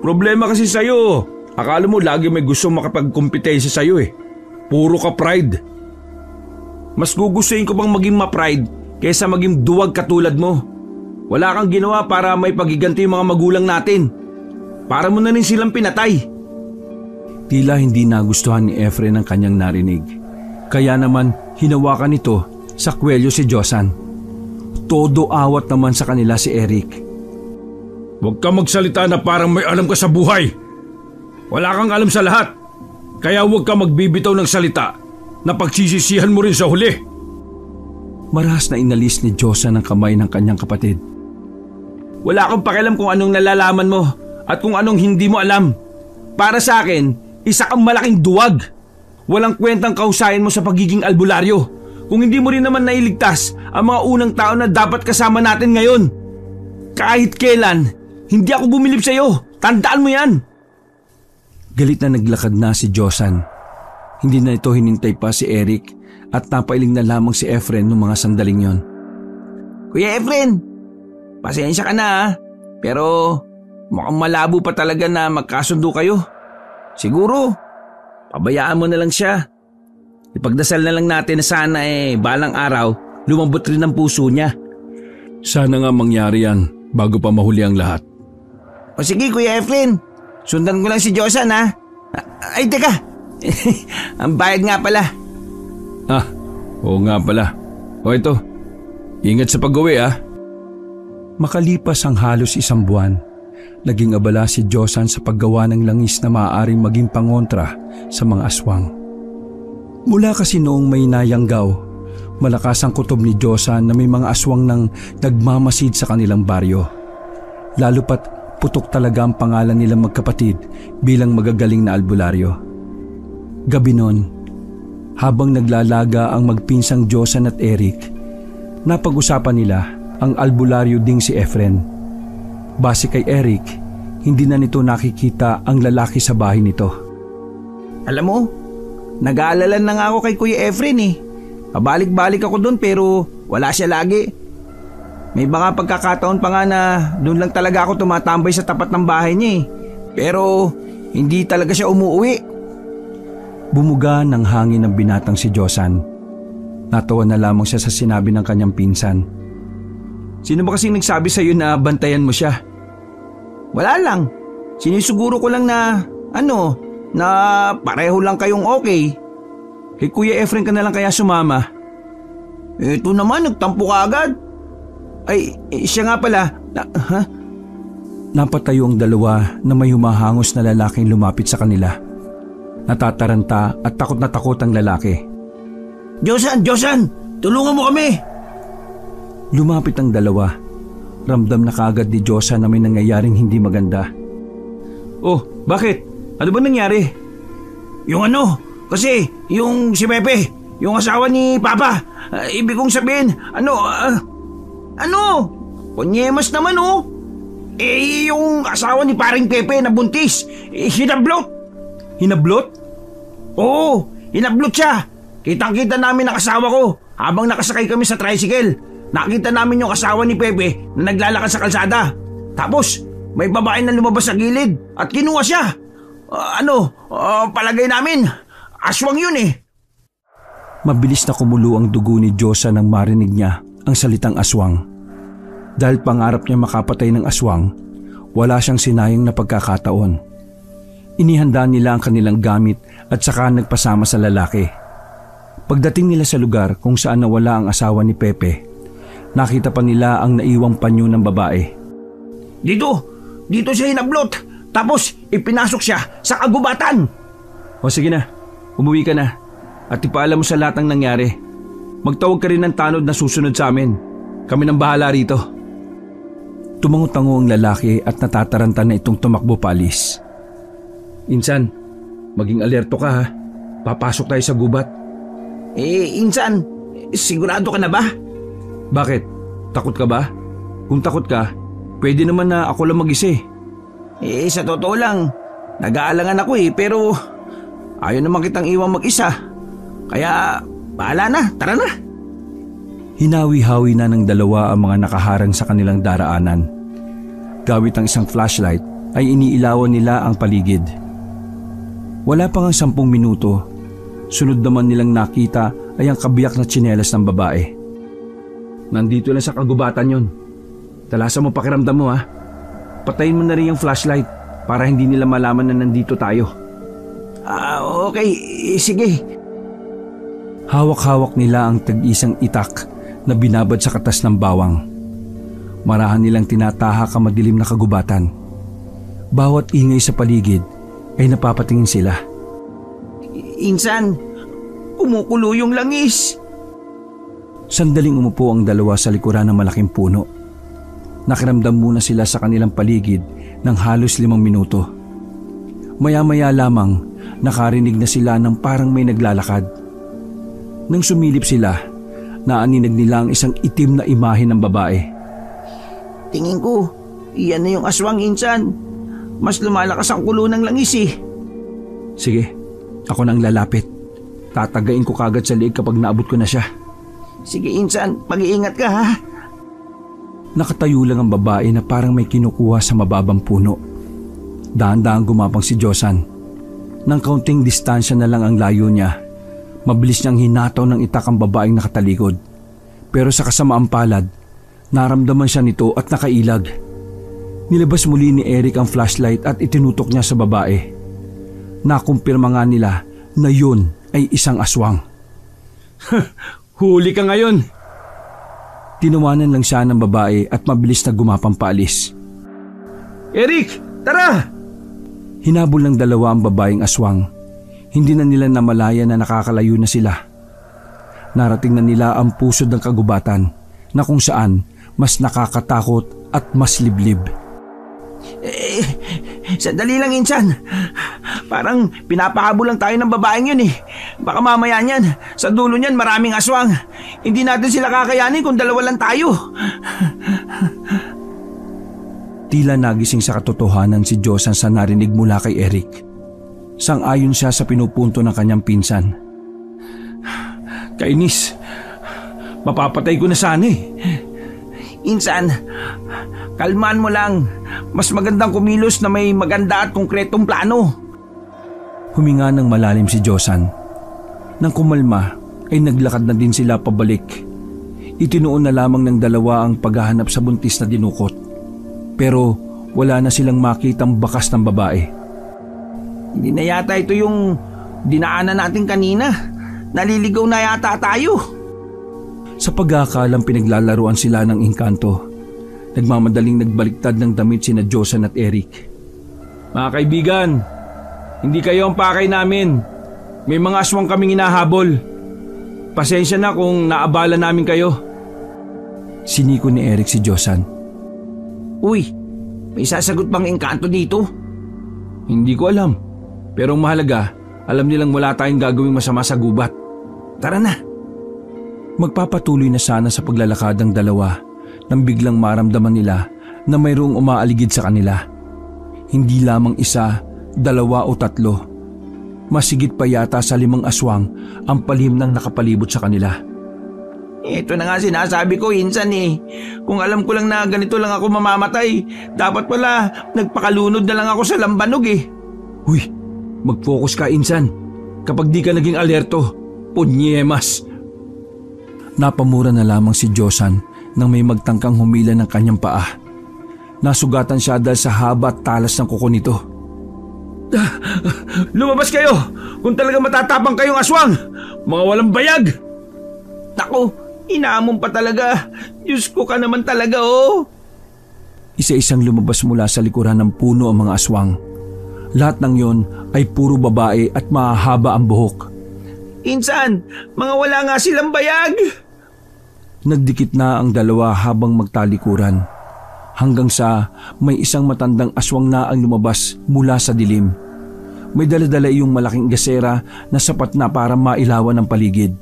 Problema kasi sa'yo. Akala mo lagi may gusto makapagkompetensya sa'yo eh. Puro ka pride. Mas gugustuhin ko bang maging ma-pride kaysa maging duwag katulad mo. Wala kang ginawa para may pagiganti yung mga magulang natin. Para mo na rin silang pinatay. Tila hindi nagustuhan ni Efren ang kanyang narinig. Kaya naman hinawakan nito sa kwelyo si Josan. Todo awat naman sa kanila si Eric. Huwag ka magsalita na parang may alam ka sa buhay. Wala kang alam sa lahat. Kaya huwag ka magbibitaw ng salita na pagsisisihan mo rin sa huli. Marahas na inalis ni Josan ang kamay ng kanyang kapatid. Wala akong pakialam kung anong nalalaman mo at kung anong hindi mo alam. Para sa akin, isa kang malaking duwag. Walang kwentang kahusayan mo sa pagiging albularyo kung hindi mo rin naman nailigtas ang mga unang tao na dapat kasama natin ngayon. Kahit kailan, hindi ako bumilib sa'yo. Tandaan mo yan. Galit na naglakad na si Josan. Hindi na ito hinintay pa si Eric at napailing na lamang si Efren noong mga sandaling yon. Kuya Efren, pasensya ka na ha. Pero mukhang malabo pa talaga na magkasundo kayo. Siguro, pabayaan mo na lang siya. Ipagdasal na lang natin na sana balang araw lumambot rin ang puso niya. Sana nga mangyari yan bago pa mahuli ang lahat. O sige Kuya Efren, sundan ko lang si Josan ha. Ay teka, ang bayad nga pala. Oo nga pala. O ito, ingat sa pag-uwi ah. Makalipas ang halos isang buwan, naging abala si Josan sa paggawa ng langis na maaaring maging pangontra sa mga aswang. Mula kasi noong may nayanggaw, malakas ang kutob ni Josan na may mga aswang nang nagmamasid sa kanilang baryo. Lalo pat putok talaga ang pangalan nilang magkapatid bilang magagaling na albularyo. Gabi noon, habang naglalaga ang magpinsang Josan at Eric, napag-usapan nila ang albularyo ding si Efren. Base kay Eric, hindi na nito nakikita ang lalaki sa bahay nito. Alam mo, nag-aalala na nga ako kay Kuya Efren eh. Pabalik-balik ako doon pero wala siya lagi. May mga pagkakataon pa nga na doon lang talaga ako tumatambay sa tapat ng bahay niya eh. Pero hindi talaga siya umuwi. Bumuga ng hangin ng binatang si Josan. Natawa na lamang siya sa sinabi ng kanyang pinsan. Sino ba kasing nagsabi sa'yo na bantayan mo siya? Wala lang. Sinisuguro ko lang na na pareho lang kayong okay. Kay Kuya Efren ka na lang kaya sumama. Ito naman, nagtampo ka agad. Ay, siya nga pala. Napatayo ang dalawa na may humahangos na lalaking lumapit sa kanila. Natataranta at takot na takot ang lalaki. Josan! Tulungan mo kami! Lumapit ang dalawa. Ramdam na kaagad ni Diyosa na may nangyayaring hindi maganda. Oh, bakit? Ano ba nangyari? Kasi yung si Pepe, yung asawa ni Papa, ibig kong sabihin, Kunyemas naman oh! Yung asawa ni paring Pepe na buntis, hinablot! Hinablot? Oo, hinablot siya! Kitang-kita namin ang asawa ko habang nakasakay kami sa tricycle. Nakita namin yung asawa ni Pepe na naglalakad sa kalsada. Tapos, may babae na lumabas sa gilid at kinuha siya. Palagay namin, aswang yun eh. Mabilis na kumulo ang dugo ni Diyosa nang marinig niya ang salitang aswang. Dahil pangarap niya makapatay ng aswang, wala siyang sinayang na pagkakataon. Inihanda nila ang kanilang gamit at saka nagpasama sa lalaki. Pagdating nila sa lugar kung saan nawala ang asawa ni Pepe, nakita pa nila ang naiwang panyo ng babae. Dito siya hinablot, tapos ipinasok siya sa kagubatan. O sige na, umuwi ka na at ipaalam mo sa lahat ng nangyari. Magtawag ka rin ng tanod na susunod sa amin. Kami nang bahala rito. Tumango-tango ang lalaki at natataranta na itong tumakbo paalis. Insan, maging alerto ka ha. Papasok tayo sa gubat. Insan, sigurado ka na ba? Bakit? Takot ka ba? Kung takot ka, pwede naman na ako lang mag-isa eh. Sa totoo lang, nag-aalangan ako pero ayaw naman kitang iwang mag-isa. Kaya, bahala na, tara na. Hinawi-hawi na ng dalawa ang mga nakaharang sa kanilang daraanan. Gamit ang isang flashlight ay iniilawan nila ang paligid. Wala pa nga 10 minuto, sunod naman nilang nakita ay ang kabiyak na tsinelas ng babae. Nandito lang sa kagubatan yon. Talasan mo pakiramdam mo ha. Patayin mo na rin yung flashlight para hindi nila malaman na nandito tayo. Okay, sige. Hawak-hawak nila ang tag-isang itak na binabad sa katas ng bawang. Marahan nilang tinatahak ang madilim na kagubatan. Bawat ingay sa paligid ay napapatingin sila. Insan, kumukulo yung langis. Sandaling umupo ang dalawa sa likuran ng malaking puno. Nakiramdam muna sila sa kanilang paligid ng halos 5 minuto. Maya-maya lamang nakarinig na sila ng parang may naglalakad. Nang sumilip sila, naaninag nila ang isang itim na imahe ng babae. Tingin ko, iyan na yung aswang, Insan. Mas lumalakas ang kulo ng langis eh. Sige, ako nang lalapit. Tatagain ko kagad sa liig kapag naabot ko na siya. Sige, Insan, mag-iingat ka ha. Nakatayo lang ang babae na parang may kinukuha sa mababang puno. Dahan-dahan gumapang si Josan. Nang kaunting distansya na lang ang layo niya, mabilis niyang hinataw ng itak ang babaeng nakatalikod. Pero sa kasamaang palad, naramdaman siya nito at nakailag. Nilabas muli ni Eric ang flashlight at itinutok niya sa babae. Nakumpirma nga nila na yun ay isang aswang. Huli ka ngayon! Tinawanan lang siya ng babae at mabilis na gumapang paalis. Eric, tara! Hinabol ng dalawa ang babaeng aswang. Hindi na nila namalaya na nakakalayo na sila. Narating na nila ang pusod ng kagubatan na kung saan mas nakakatakot at mas liblib. Sandali lang, Insan. Parang pinapahabol lang tayo ng babaeng yun eh. Baka mamaya niyan, sa dulo niyan maraming aswang. Hindi natin sila kakayanin kung dalawa lang tayo. Tila nagising sa katotohanan si Josan sa narinig mula kay Eric. Sang-ayon siya sa pinupunto ng kanyang pinsan. Kainis, mapapatay ko na sana eh. Insan, kalmaan mo lang. Mas magandang kumilos na may maganda at konkretong plano. Huminga ng malalim si Josan. Nang kumalma ay naglakad na din sila pabalik. Itinuon na lamang ng dalawa ang paghahanap sa buntis na dinukot. Pero wala na silang makitang bakas ng babae. Hindi na yata ito yung dinaanan natin kanina. Naliligaw na yata tayo. Sa pag-aakalang pinaglalaruan sila ng engkanto, nagmamadaling nagbaliktad ng damit sina Josan at Eric. Mga kaibigan, hindi kayo ang pakay namin. May mga aswang kaming hinahabol. Pasensya na kung naabala namin kayo. Siniko ni Eric si Josan. Uy, may sasagot bang engkanto dito? Hindi ko alam. Pero ang mahalaga, alam nilang wala tayong gagawing masama sa gubat. Tara na. Magpapatuloy na sana sa paglalakad ang dalawa nang biglang maramdaman nila na mayroong umaaligid sa kanila. Hindi lamang isa, 2 o 3. Masigit pa yata sa 5 aswang ang palihim ng nakapalibot sa kanila. Ito na nga sinasabi ko, Insan eh. Kung alam ko lang na ganito lang ako mamamatay, dapat pala nagpakalunod na lang ako sa lambanog eh. Uy, mag-focus ka, Insan. Kapag di ka naging alerto, punyemas. Napamura na lamang si Josan nang may magtangkang humila ng kanyang paa. Nasugatan siya dahil sa haba at talas ng kuko nito. Lumabas kayo kung talaga matatapang kayong aswang! Mga walang bayag! Naku, inaamon pa talaga. Diyos ko ka naman talaga oh. Isa-isang lumabas mula sa likuran ng puno ang mga aswang. Lahat ng yon ay puro babae at mahahaba ang buhok. Insan, mga wala nga silang bayag. Nagdikit na ang dalawa habang magtalikuran. Hanggang sa may isang matandang aswang na ang lumabas mula sa dilim. May dala-dala iyong malaking gasera na sapat na para mailawan ang paligid.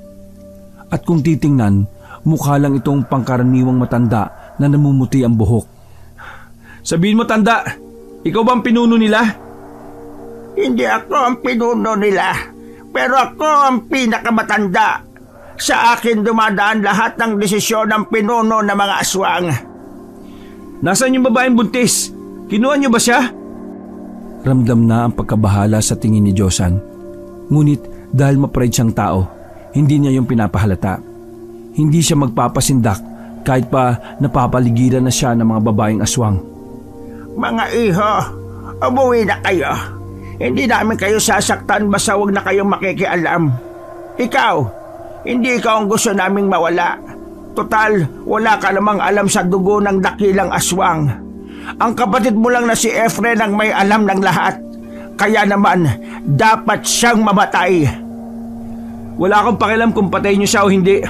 At kung titingnan, mukha lang itong pangkaraniwang matanda na namumuti ang buhok. Sabihin mo, tanda, ikaw ba ang pinuno nila? Hindi ako ang pinuno nila, pero ako ang pinakamatanda. Sa akin dumadaan lahat ng desisyon ng pinuno ng mga aswang. Nasaan yung babaeng buntis? Kinuha niyo ba siya? Ramdam na ang pagkabahala sa tingin ni Josan. Ngunit dahil ma-pride siyang tao, hindi niya yung pinapahalata. Hindi siya magpapasindak kahit pa napapaligiran na siya ng mga babaeng aswang. Mga iho, umuwi na kayo. Hindi namin kayo sasaktan basta huwag na kayong makikialam. Ikaw, hindi ikaw ang gusto naming mawala. Total, wala ka namang alam sa dugo ng dakilang aswang. Ang kapatid mo lang na si Efren ang may alam ng lahat. Kaya naman, dapat siyang mamatay. Wala akong pakialam kung patayin niyo siya o hindi.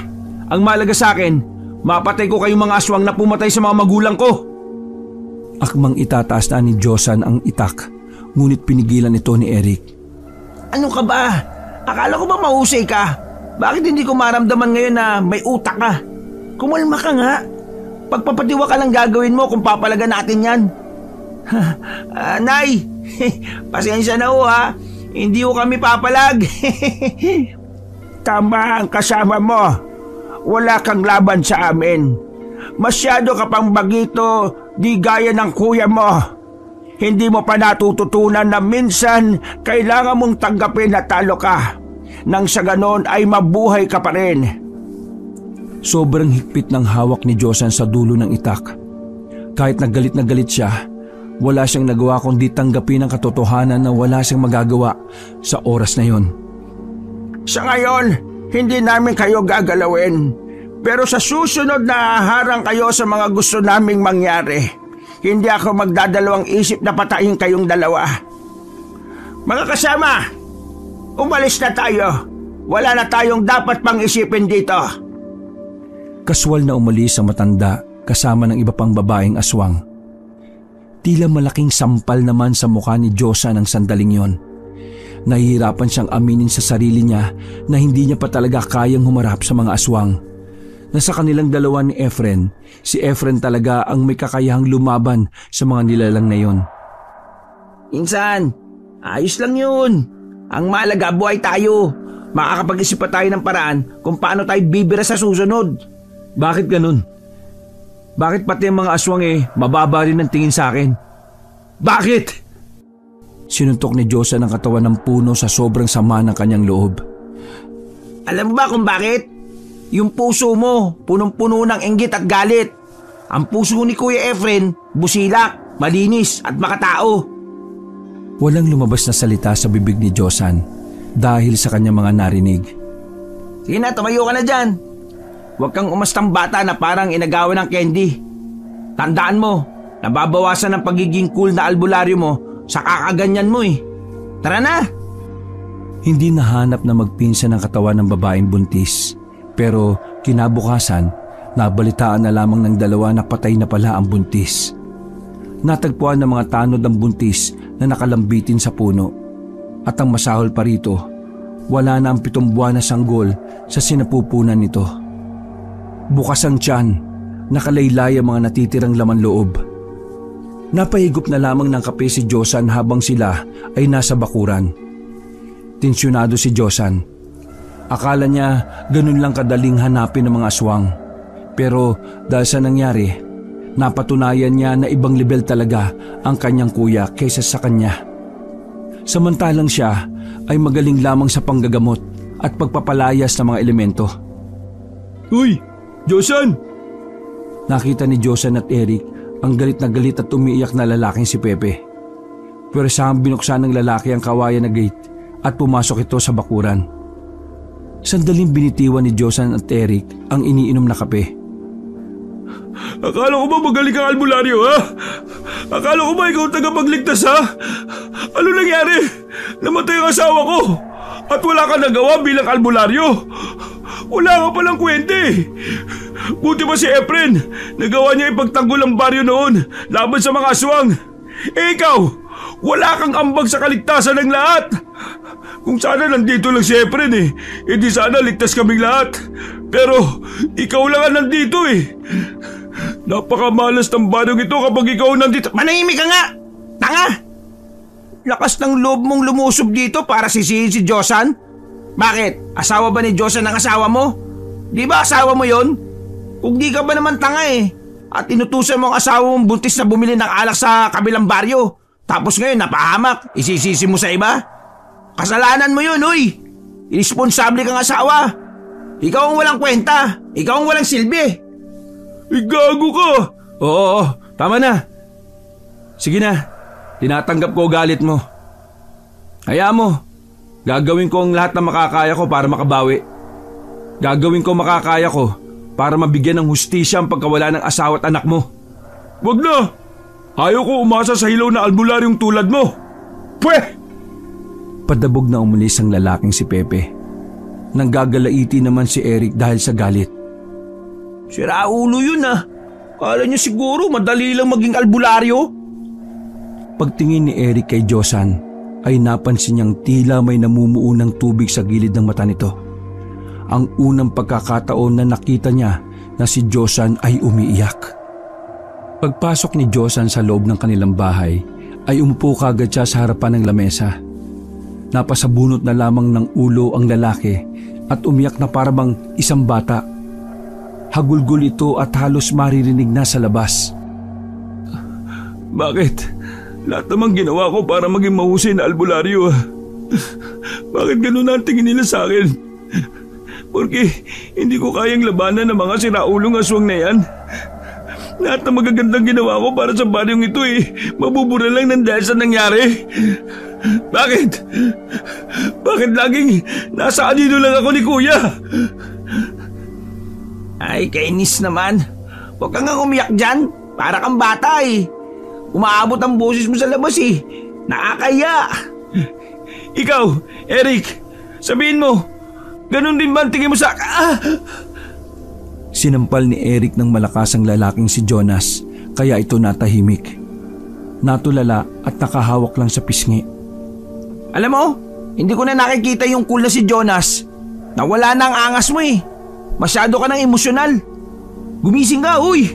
Ang mahalaga sa akin, mapatay ko kayong mga aswang na pumatay sa mga magulang ko. Akmang itataas na ni Josan ang itak, ngunit pinigilan ito ni Eric. Ano ka ba? Akala ko ba mahusay ka? Bakit hindi ko maramdaman ngayon na may utak ka? Kumalma ka nga. Pagpapatiwa ka lang gagawin mo kung papalaga natin yan. Nay, pasensya na ho ha. Hindi ho kami papalag. Tama ang kasama mo. Wala kang laban sa amin. Masyado ka pang bagito, di gaya ng kuya mo. Hindi mo pa natututunan na minsan kailangan mong tanggapin na talo ka. Nang sa ganon ay mabuhay ka pa rin. Sobrang higpit ng hawak ni Josan sa dulo ng itak. Kahit na galit siya, wala siyang nagawa kundi tanggapin ang katotohanan na wala siyang magagawa sa oras na yon. Sa ngayon, hindi namin kayo gagalawin. Pero sa susunod na haharang kayo sa mga gusto naming mangyari. Hindi ako magdadalawang isip na patayin kayong dalawa. Mga kasama, umalis na tayo. Wala na tayong dapat pang isipin dito. Kaswal na umalis ang matanda kasama ng iba pang babaeng aswang. Tila malaking sampal naman sa mukha ni Josan ang sandaling yon. Nahihirapan siyang aminin sa sarili niya na hindi niya pa talaga kayang humarap sa mga aswang. Nasa kanilang dalawa ni Efren, si Efren talaga ang may kakayahang lumaban sa mga nilalang na yon. Insan, ayos lang yun. Ang mahalaga, buhay tayo. Makakapag-isip pa tayo ng paraan kung paano tayo bibira sa susunod. Bakit ganun? Bakit pati ang mga aswang mababa rin ang tingin sa akin? Bakit? Sinuntok ni Josan ang katawan ng puno sa sobrang sama ng kanyang loob. Alam mo ba kung bakit? Yung puso mo, punong-puno ng inggit at galit. Ang puso ni Kuya Efren, busilak, malinis at makatao. Walang lumabas na salita sa bibig ni Josan dahil sa kanyang mga narinig. Sige na, tumayo ka na dyan. Huwag kang umastang bata na parang inagawan ng candy. Tandaan mo, nababawasan ang pagiging cool na albularyo mo sa kakaganyan mo Tara na! Hindi nahanap na magpinsan ang katawan ng babaeng buntis Pero kinabukasan, nabalitaan na lamang ng dalawa na patay na pala ang buntis. Natagpuan ng mga tanod ang buntis na nakalambitin sa puno. At ang masahol pa rito, wala na ang 7 buwan na sanggol sa sinapupunan nito. Bukas ang tiyan, nakalaylay ang mga natitirang laman loob. Napahigop na lamang ng kape si Josan habang sila ay nasa bakuran. Tensyonado si Josan. Akala niya ganun lang kadaling hanapin ng mga aswang. Pero dahil sa nangyari, napatunayan niya na ibang level talaga ang kanyang kuya kaysa sa kanya. Samantalang siya ay magaling lamang sa panggagamot at pagpapalayas ng mga elemento. Uy, Josan! Nakita ni Josan at Eric ang galit na galit at umiiyak na lalaking si Pepe. Pero saan binuksan ng lalaki ang kawayan na gate at pumasok ito sa bakuran. Sandaling binitiwan ni Josan at Eric ang iniinom na kape. Akala ko ba magaling kang albularyo, ha? Akala ko ba ikaw tagapagligtas, ha? Ano nangyari? Namatay ang asawa ko at wala ka nagawa bilang albularyo. Wala ka palang kwente. Buti pa si Efren, nagawa niya ipagtanggol ang baryo noon laban sa mga aswang. Ikaw, wala kang ambag sa kaligtasan ng lahat. Kung sana nandito lang si Efren di sana ligtas kaming lahat. Pero ikaw lang ang nandito Napakamalas ng baryong ito kapag ikaw nandito. Manahimik ka nga! Tanga! Lakas ng loob mong lumusob dito para sisihin si Josan? Bakit? Asawa ba ni Josan ang asawa mo? Di ba asawa mo yon? Kung di ka ba naman tanga at inutusan mo ang asawa mong buntis na bumili ng alak sa kabilang baryo. Tapos ngayon napahamak, isisisi mo sa iba? Kasalanan mo yun, uy! Iresponsable kang asawa. Ikaw ang walang kwenta. Ikaw ang walang silbi. Gago ka! Oo, tama na. Sige na, tinatanggap ko galit mo. Hayaan mo, gagawin ko ang lahat na makakaya ko para makabawi. Gagawin ko makakaya ko para mabigyan ng hustisya ang pagkawala ng asawa at anak mo. Wag na! Ayaw ko umasa sa hilaw na albularyong tulad mo. Pweh! Padabog na umulis ang lalaking si Pepe. Nanggagalaiti naman si Eric dahil sa galit. Sira ulo yun Kala niya siguro madali lang maging albularyo. Pagtingin ni Eric kay Josan ay napansin niyang tila may namumuo ng tubig sa gilid ng mata nito. Ang unang pagkakataon na nakita niya na si Josan ay umiiyak. Pagpasok ni Josan sa loob ng kanilang bahay ay umupo kagad siya sa harapan ng lamesa. Napasabunot na lamang ng ulo ang lalaki at umiyak na parang isang bata. Hagulgol ito at halos maririnig na sa labas. Bakit? Lahat naman ginawa ko para maging mahusay na albularyo. Bakit ganun ang tingin nila sa akin? Porque hindi ko kayang labanan ng mga siraulong aswang na yan. Lahat ng magagandang ginawa ko para sa baryong ito mabubura lang ng dahil sa nangyari. Bakit? Bakit laging nasa anino lang ako ni Kuya? Ay, kainis naman. Huwag kang umiyak dyan. Para kang bata Umaabot ang boses mo sa labas Nakakaya. Ikaw, Eric, sabihin mo, ganun din ba ang tingin mo sa... Sinampal ni Eric ng malakas ang lalaking si Jonas, kaya ito natahimik. Natulala at nakahawak lang sa pisngi. Alam mo, hindi ko na nakikita yung cool na si Jonas. Nawala na ang angas mo Masyado ka ng emosyonal. Gumising ka, uy!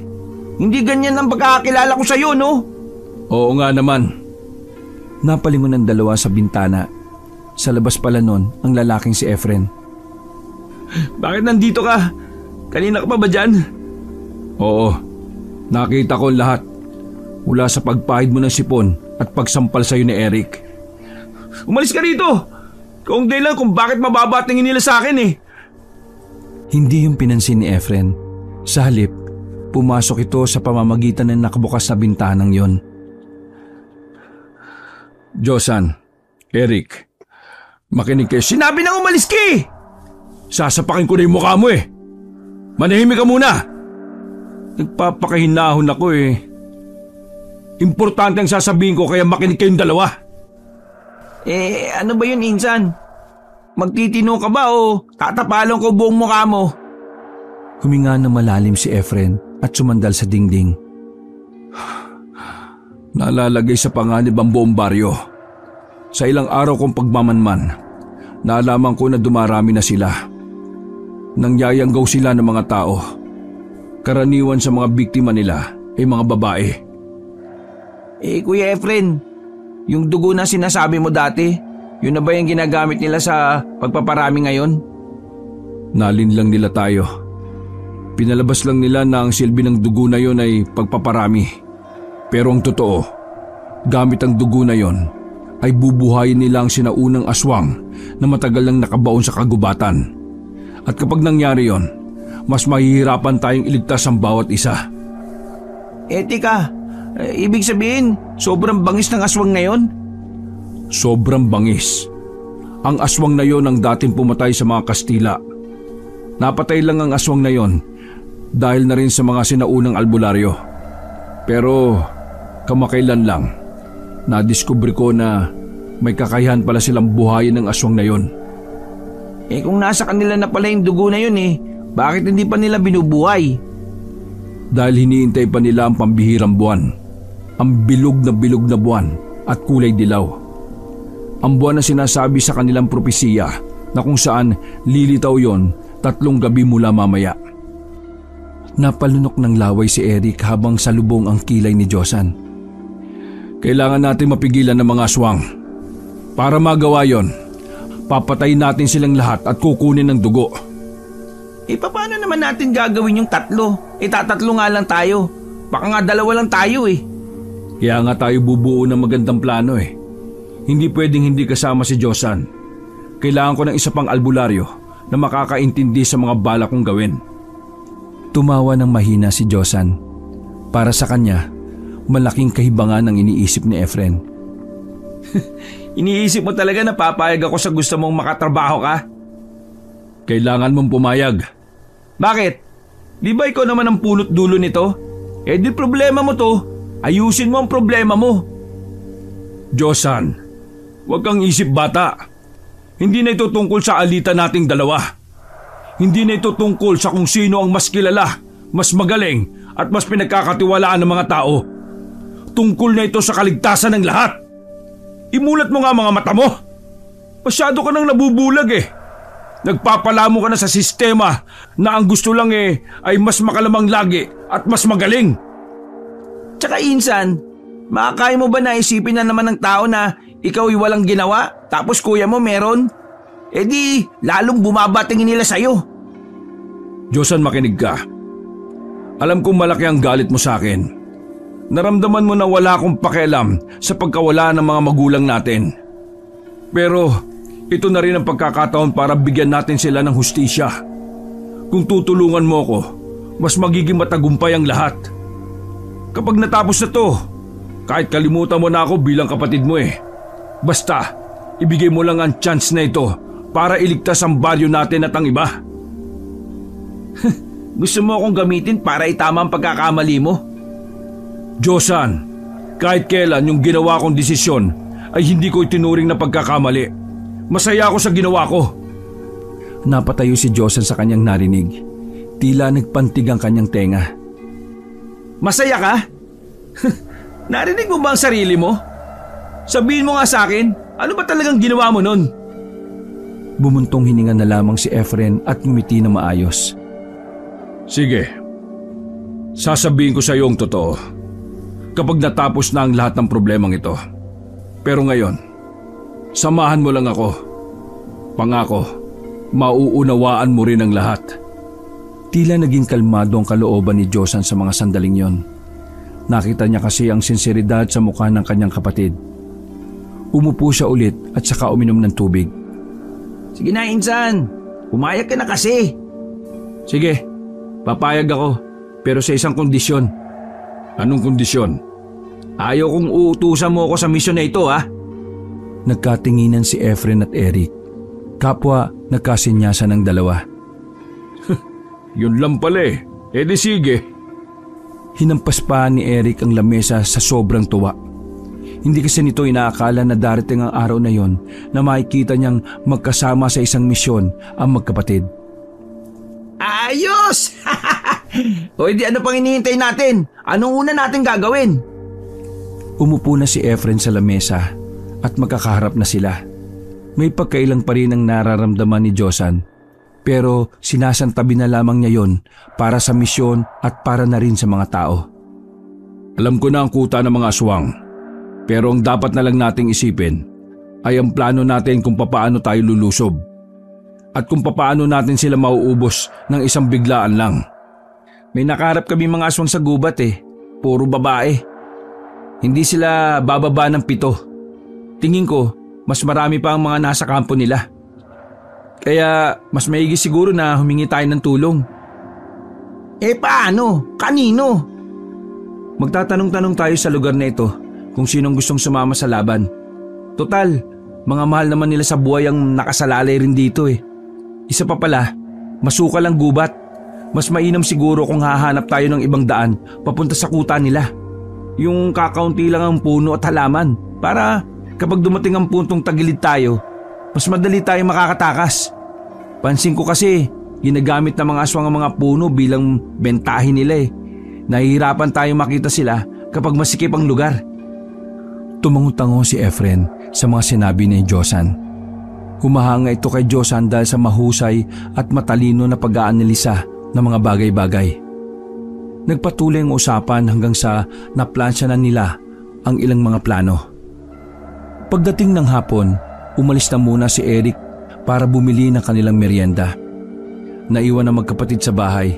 Hindi ganyan ang pagkakakilala ko sa'yo, no? Oo nga naman. Napalingon ng dalawa sa bintana. Sa labas pala nun ang lalaking si Efren. Bakit nandito ka? Kanina ka pa ba dyan? Oo, nakita ko lahat. Mula sa pagpahid mo ng sipon at pagsampal sa'yo ni Eric. Umalis ka rito! Kung dahilan kung bakit mababa tingin nila sa akin Hindi yung pinansin ni Efren. Sa halip, pumasok ito sa pamamagitan ng nakabukas na bintanang yon. Josan, Eric, makinig kayo. Sinabi na umalis ka Sasapakin ko na yung mukha mo Manahimik ka muna. Nagpapakahinahon ako Importante ang sasabihin ko kaya makinig kayong dalawa. Ano ba yun, Insan? Magtitino ka ba o tatapalong ko buong mukha mo? Huminga na malalim si Efren at sumandal sa dingding. Nalalagay sa panganib ang buong baryo. Sa ilang araw kong pagmamanman, naalaman ko na dumarami na sila. Nangyayanggaw sila ng mga tao. Karaniwan sa mga biktima nila ay mga babae. Kuya Efren, yung dugo na sinasabi mo dati, yun na ba yung ginagamit nila sa pagpaparami ngayon? Nalinlang nila tayo. Pinalabas lang nila na ang silbi ng dugo na yon ay pagpaparami. Pero ang totoo, gamit ang dugo na yon, ay bubuhayin nila ang sinaunang aswang na matagal nang nakabaon sa kagubatan. At kapag nangyari yon, mas mahihirapan tayong iligtas ang bawat isa. Tika, ibig sabihin, sobrang bangis ng aswang na yon? Sobrang bangis. Ang aswang na yon ang dating pumatay sa mga Kastila. Napatay lang ang aswang na yon dahil na rin sa mga sinaunang albularyo. Pero kamakailan lang, nadiskubre ko na may kakayahan pala silang buhayin ng aswang na yon. Kung nasa kanila na pala yung dugo na yun bakit hindi pa nila binubuhay? Dahil hiniintay pa nila ang pambihirang buwan, ang bilog na buwan at kulay dilaw. Ang buwan na sinasabi sa kanilang propesiya na kung saan lilitaw yon 3 gabi mula mamaya. Napalunok ng laway si Eric habang salubong ang kilay ni Josan. Kailangan natin mapigilan ng mga aswang. Para magawa yon, papatayin natin silang lahat at kukunin ng dugo. Paano naman natin gagawin yung 3? Tatatlo nga lang tayo. Baka nga 2 lang tayo Kaya nga tayo bubuo ng magandang plano Hindi pwedeng hindi kasama si Josan. Kailangan ko ng isa pang albularyo na makakaintindi sa mga balak kong gawin. Tumawa ng mahina si Josan. Para sa kanya, malaking kahibangan ang iniisip ni Efren. Iniisip mo talaga na papayag ako sa gusto mong makatrabaho ka? Kailangan mong pumayag. Bakit? Di ba ikaw naman ang punot dulo nito? Di problema mo to. Ayusin mo ang problema mo. Josan, huwag kang isip bata. Hindi na ito tungkol sa alitan nating dalawa. Hindi na ito tungkol sa kung sino ang mas kilala, mas magaling at mas pinagkakatiwalaan ng mga tao. Tungkol na ito sa kaligtasan ng lahat. Imulat mo nga mga mata mo. Masyado ka nang nabubulag Nagpapalamo ka na sa sistema na ang gusto lang ay mas makalamang lagi at mas magaling. Tsaka insan, makakaya mo ba naisipin na naman ng tao na ikaw ay walang ginawa tapos kuya mo meron? Di lalong bumabatingin nila sa'yo. Josan, makinig ka. Alam kong malaki ang galit mo sa akin. Naramdaman mo na wala akong pakialam sa pagkawala ng mga magulang natin. Pero ito na rin ang pagkakataon para bigyan natin sila ng hustisya. Kung tutulungan mo ko, mas magiging matagumpay ang lahat. Kapag natapos na to, kahit kalimutan mo na ako bilang kapatid mo Basta, ibigay mo lang ang chance na ito para iligtas ang baryo natin at ang iba. Gusto mo akong gamitin para itama ang pagkakamali mo? Josan, kahit kailan yung ginawa kong desisyon ay hindi ko itinuring na pagkakamali. Masaya ako sa ginawa ko. Napatayo si Josan sa kanyang narinig. Tila nagpantig ang kanyang tenga. Masaya ka? Narinig mo ba ang sarili mo? Sabihin mo nga sa akin, ano ba talagang ginawa mo nun? Bumuntong hininga na lamang si Efren at ngumiti na maayos. Sige, sasabihin ko sa iyo ang totoo kapag natapos na ang lahat ng problemang ito. Pero ngayon, samahan mo lang ako. Pangako, mauunawaan mo rin ang lahat. Tila naging kalmado ang kalooban ni Josan sa mga sandaling yon. Nakita niya kasi ang sinseridad sa mukha ng kanyang kapatid. Umupo siya ulit at saka uminom ng tubig. Sige na, insan. Pumayag ka na kasi. Sige, papayag ako. Pero sa isang kondisyon. Anong kondisyon? Ayaw kong uutusan mo ako sa misyon na ito, Nagkatinginan si Efren at Eric. Kapwa nagkasinyasan ng dalawa. Yun lang pala di sige. Hinampas pa ni Eric ang lamesa sa sobrang tuwa. Hindi kasi nito inaakala na darating ang araw na yon na makikita niyang magkasama sa isang misyon ang magkapatid. Ayos! O di ano pang hinihintay natin? Anong una natin gagawin? Umupo na si Efren sa lamesa at magkakaharap na sila. May pagkailang pa rin ang nararamdaman ni Josan, pero sinasantabi na lamang niya yon para sa misyon at para na rin sa mga tao. Alam ko na ang kuta ng mga aswang, pero ang dapat na lang nating isipin ay ang plano natin kung papaano tayo lulusob at kung papaano natin sila mauubos ng isang biglaan lang. May nakaharap kami mga aswang sa gubat puro babae. Hindi sila bababa ng 7. Tingin ko, mas marami pa ang mga nasa kampo nila. Kaya mas maigi siguro na humingi tayo ng tulong. Paano? Kanino? Magtatanong-tanong tayo sa lugar na ito kung sinong gustong sumama sa laban. Total, mga mahal naman nila sa buhay ang nakasalalay rin dito Isa pa pala, masukal ang gubat. Mas mainam siguro kung hahanap tayo ng ibang daan papunta sa kuta nila. Yung kakaunti lang ang puno at halaman para kapag dumating ang puntong tagilid tayo, mas madali tayo makakatakas. Pansin ko kasi, ginagamit ng mga aswang ang mga puno bilang bentahin nila Nahihirapan tayo makita sila kapag masikip ang lugar. Tumango-tango si Efren sa mga sinabi ni Josan. Humahanga ito kay Josan dahil sa mahusay at matalino na pag-aanalisa ng mga bagay-bagay. Nagpatuloy ang usapan hanggang sa naplansya na nila ang ilang mga plano. Pagdating ng hapon, umalis na muna si Eric para bumili ng kanilang merienda. Naiwan ang magkapatid sa bahay.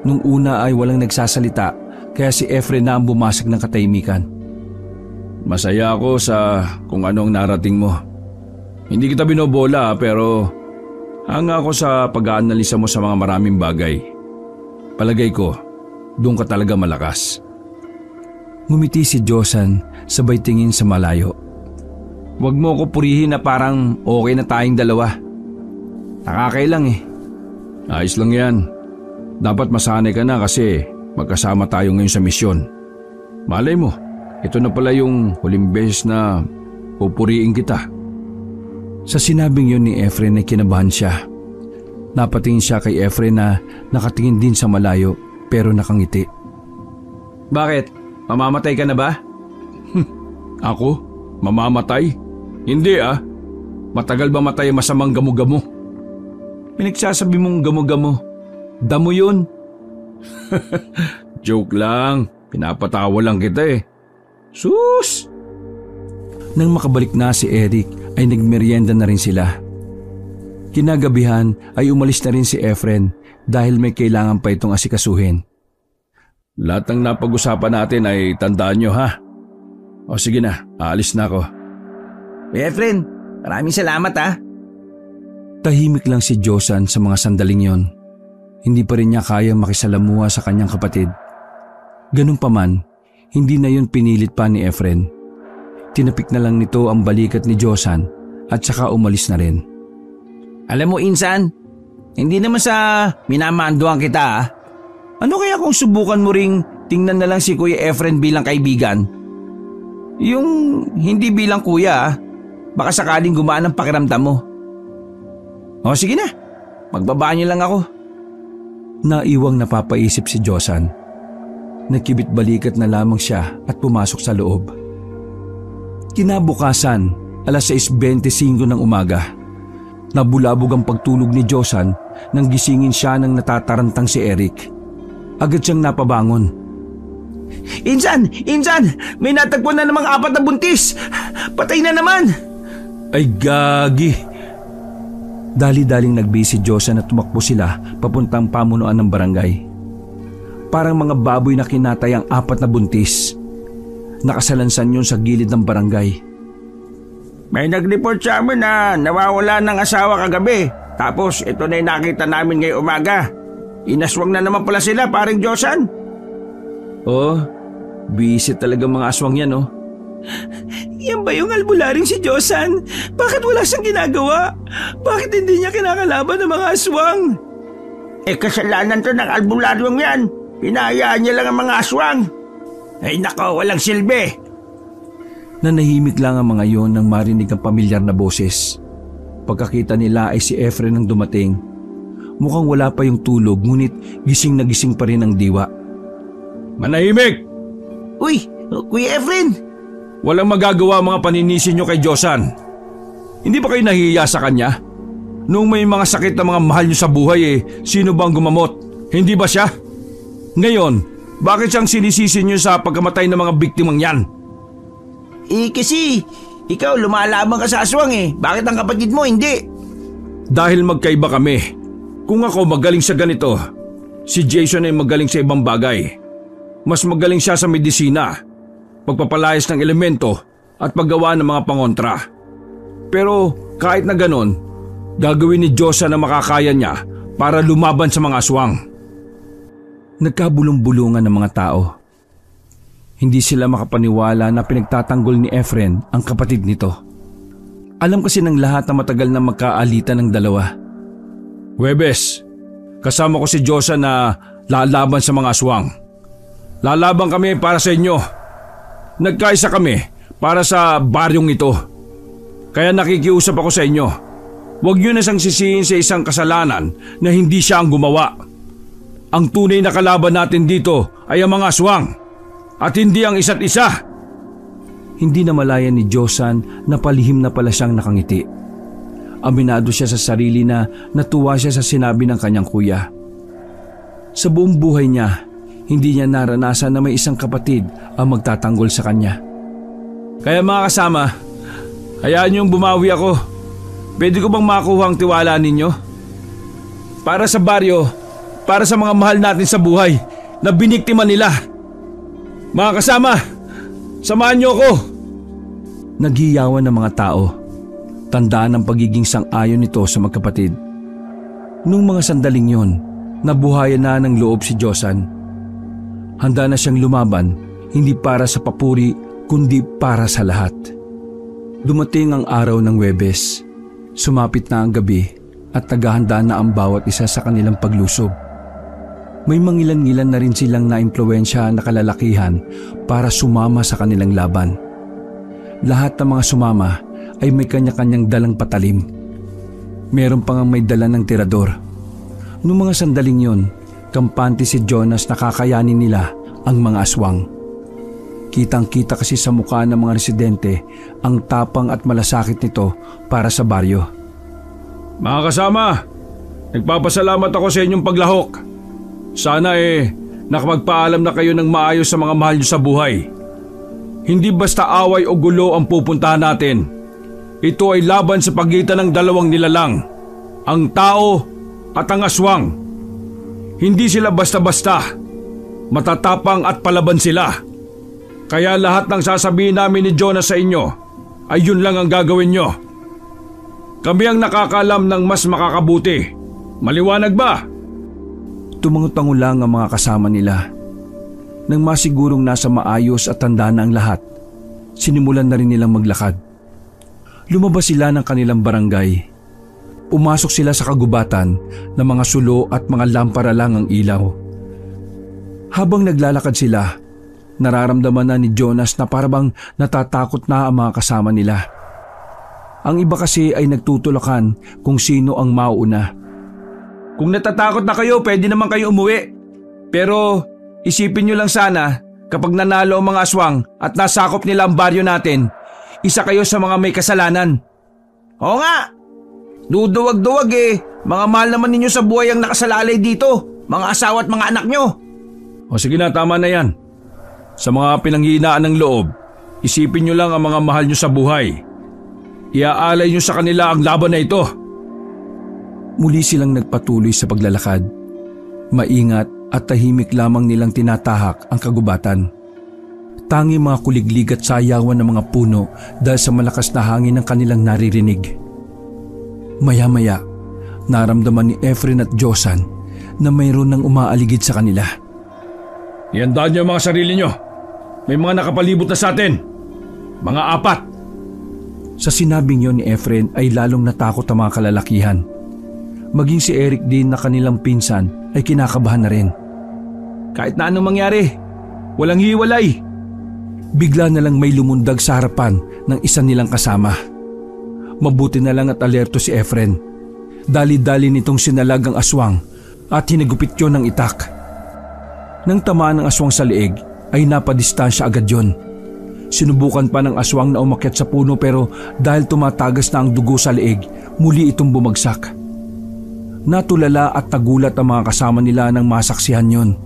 Nung una ay walang nagsasalita kaya si Efren na ang bumasag ng katahimikan. Masaya ako sa kung ano ang narating mo. Hindi kita binobola pero hanga ako sa pag-aanalisa mo sa mga maraming bagay. Palagay ko, doon ka talaga malakas. Ngumiti si Josan sabay tingin sa malayo. Huwag mo ko purihin na parang okay na tayong dalawa. Nakakailang Ayos lang yan. Dapat masanay ka na kasi magkasama tayo ngayon sa misyon. Malay mo, ito na pala yung huling beses na pupuriin kita. Sa sinabing yun ni Efren ay kinabahan siya. Napatingin siya kay Efren na nakatingin din sa malayo pero nakangiti. Bakit? Mamamatay ka na ba? Ako? Mamamatay? Hindi Matagal ba matay masamang gamo-gamo? Pinagsasabi mong gamo-gamo. Damo yun. Joke lang. Pinapatawa lang kita Sus! Nang makabalik na si Eric ay nagmerienda na rin sila. Kinagabihan ay umalis na rin si Efren dahil may kailangan pa itong asikasuhin. Lahat ng napag-usapan natin ay tandaan nyo O sige na, aalis na ako. Efren, maraming salamat Tahimik lang si Josan sa mga sandaling yon. Hindi pa rin niya kayang makisalamuha sa kanyang kapatid. Ganun pa man, hindi na yun pinilit pa ni Efren. Tinapik na lang nito ang balikat ni Josan at saka umalis na rin. Alam mo Insan, hindi naman sa minamanduhan kita Ano kaya kung subukan mo ring tingnan na lang si Kuya Efren bilang kaibigan? Yung hindi bilang kuya baka sakaling gumaan ang pakiramdam mo. O sige na, magbaba niyo lang ako. Naiwang napapaisip si Josan. Nakibit balikat na lamang siya at pumasok sa loob. Kinabukasan, alas 6:25 ng umaga. Nabulabog ang pagtulog ni Josan nang gisingin siya ng natatarantang si Eric. Agad siyang napabangon. Insan! Insan! May natagpuan na namang 4 na buntis! Patay na naman! Ay gagi! Dali-daling nagbisi si Josan at tumakbo sila papuntang pamunuan ng barangay. Parang mga baboy na kinatay ang 4 na buntis. Nakasalansan yun sa gilid ng barangay. May nag-report sa amin na nawawala ng asawa kagabi. Tapos ito na yung nakita namin ngayong umaga. Inaswang na naman pala sila, paring Josan. Oh, busy talaga mga aswang yan Yan ba yung albularing si Josan? Bakit wala siyang ginagawa? Bakit hindi niya kinakalaban ng mga aswang? Kasalanan to ng albularyong yan. Hinahayaan niya lang ang mga aswang. Ay nako, walang silbi. Nanahimik lang ang mga yon nang marinig ang pamilyar na boses. Pagkakita nila ay si Efren ang dumating. mukhang wala pa yung tulog ngunit gising na gising pa rin ang diwa. Manahimik! Uy, Kuya Efren! Walang magagawa mga paninisi nyo kay Josan. Hindi ba kayo nahihiya sa kanya? Noong may mga sakit na mga mahal nyo sa buhay sino bang gumamot? Hindi ba siya? Ngayon, bakit siyang sinisisi nyo sa pagkamatay ng mga biktimang yan? Kasi ikaw lumalaban ka sa aswang Bakit ang kapatid mo hindi? Dahil magkaiba kami. Kung ako magaling sa ganito, si Jason ay magaling sa ibang bagay. Mas magaling siya sa medisina, pagpapalayas ng elemento at paggawa ng mga pangontra. Pero kahit na ganon, gagawin ni Josa na makakaya niya para lumaban sa mga aswang. Nagkabulong-bulungan ng mga tao. Hindi sila makapaniwala na pinagtatanggol ni Efren ang kapatid nito. Alam kasi ng lahat na matagal na magkaalitan ng dalawa. Huwebes, kasama ko si Josa na lalaban sa mga aswang. Lalaban kami para sa inyo. Nagkaisa kami para sa baryong ito. Kaya nakikiusap ako sa inyo. Huwag niyo na siyang sisihin sa isang kasalanan na hindi siya ang gumawa. Ang tunay na kalaban natin dito ay ang mga aswang at hindi ang isa't isa. Hindi na malaya ni Josan na palihim na pala siyang nakangiti. Aminado siya sa sarili na natuwa siya sa sinabi ng kanyang kuya. Sa buong buhay niya, hindi niya naranasan na may isang kapatid ang magtatanggol sa kanya. Kaya mga kasama, hayaan niyong bumawi ako. Pwede ko bang makuha ang tiwala ninyo? Para sa baryo, para sa mga mahal natin sa buhay na biniktima nila. Mga kasama, samahan niyo ako. Naghiyawan ng mga tao. Tandaan ang pagiging sang-ayon nito sa magkapatid. Nung mga sandaling yon, nabuhayan na ng loob si Josan. Handa na siyang lumaban, hindi para sa papuri, kundi para sa lahat. Dumating ang araw ng Huwebes. Sumapit na ang gabi at naghahanda na ang bawat isa sa kanilang paglusob. May mangilan-ngilan na rin silang naimpluwensya na kalalakihan para sumama sa kanilang laban. Lahat ng mga sumama ay may kanya-kanyang dalang patalim. Meron pa ngang may dala ng tirador. Noong mga sandaling yon, kampante si Jonas na kakayanin nila ang mga aswang. Kitang-kita kasi sa mukha ng mga residente ang tapang at malasakit nito para sa baryo. Mga kasama, nagpapasalamat ako sa inyong paglahok. Sana nakapagpaalam na kayo ng maayos sa mga mahal nyo sa buhay. Hindi basta away o gulo ang pupuntahan natin. Ito ay laban sa pagitan ng dalawang nilalang, ang tao at ang aswang. Hindi sila basta-basta. Matatapang at palaban sila. Kaya lahat ng sasabihin namin ni Jonas sa inyo ay yun lang ang gagawin nyo. Kami ang nakakalam ng mas makakabuti. Maliwanag ba? Tumangutango lang ang mga kasama nila. Nang masigurong nasa maayos at tanda na ang lahat, sinimulan na rin nilang maglakad. Lumabas sila ng kanilang barangay. Pumasok sila sa kagubatan ng mga sulo at mga lampara lang ang ilaw. Habang naglalakad sila, nararamdaman na ni Jonas na parabang natatakot na ang mga kasama nila. Ang iba kasi ay nagtutulakan kung sino ang mauuna. Kung natatakot na kayo, pwede naman kayo umuwi. Pero isipin nyo lang sana, kapag nanalo ang mga aswang at nasakop nila ang baryo natin, isa kayo sa mga may kasalanan. Oo nga, duduwag-duwag Mga mahal naman ninyo sa buhay ang nakasalalay dito, mga asawa at mga anak nyo. O sige na, tama na yan. Sa mga pinanghihinaan ng loob, isipin nyo lang ang mga mahal nyo sa buhay. Iaalay nyo sa kanila ang laban na ito. Muli silang nagpatuloy sa paglalakad. Maingat at tahimik lamang nilang tinatahak ang kagubatan. Tangi mga kuliglig at sayawan ng mga puno dahil sa malakas na hangin ang kanilang naririnig. Maya-maya, naramdaman ni Efren at Josan na mayroon nang umaaligid sa kanila. Iandaan niyo ang mga sarili niyo. May mga nakapalibot na sa atin. Mga 4. Sa sinabing yon ni Efren ay lalong natakot ang mga kalalakihan. Maging si Eric din na kanilang pinsan ay kinakabahan na rin. Kahit na anong mangyari, walang hiwalay. Bigla na lang may lumundag sa harapan ng isa nilang kasama. Mabuti na lang at alerto si Efren. Dali-dali nitong sinalag ang aswang at hinagupit yon ng itak. Nang tamaan ng aswang sa leeg ay napadistansya agad yon. Sinubukan pa ng aswang na umakyat sa puno pero dahil tumatagas na ang dugo sa leeg, muli itong bumagsak. Natulala at nagulat ang mga kasama nila nang masaksihan yon.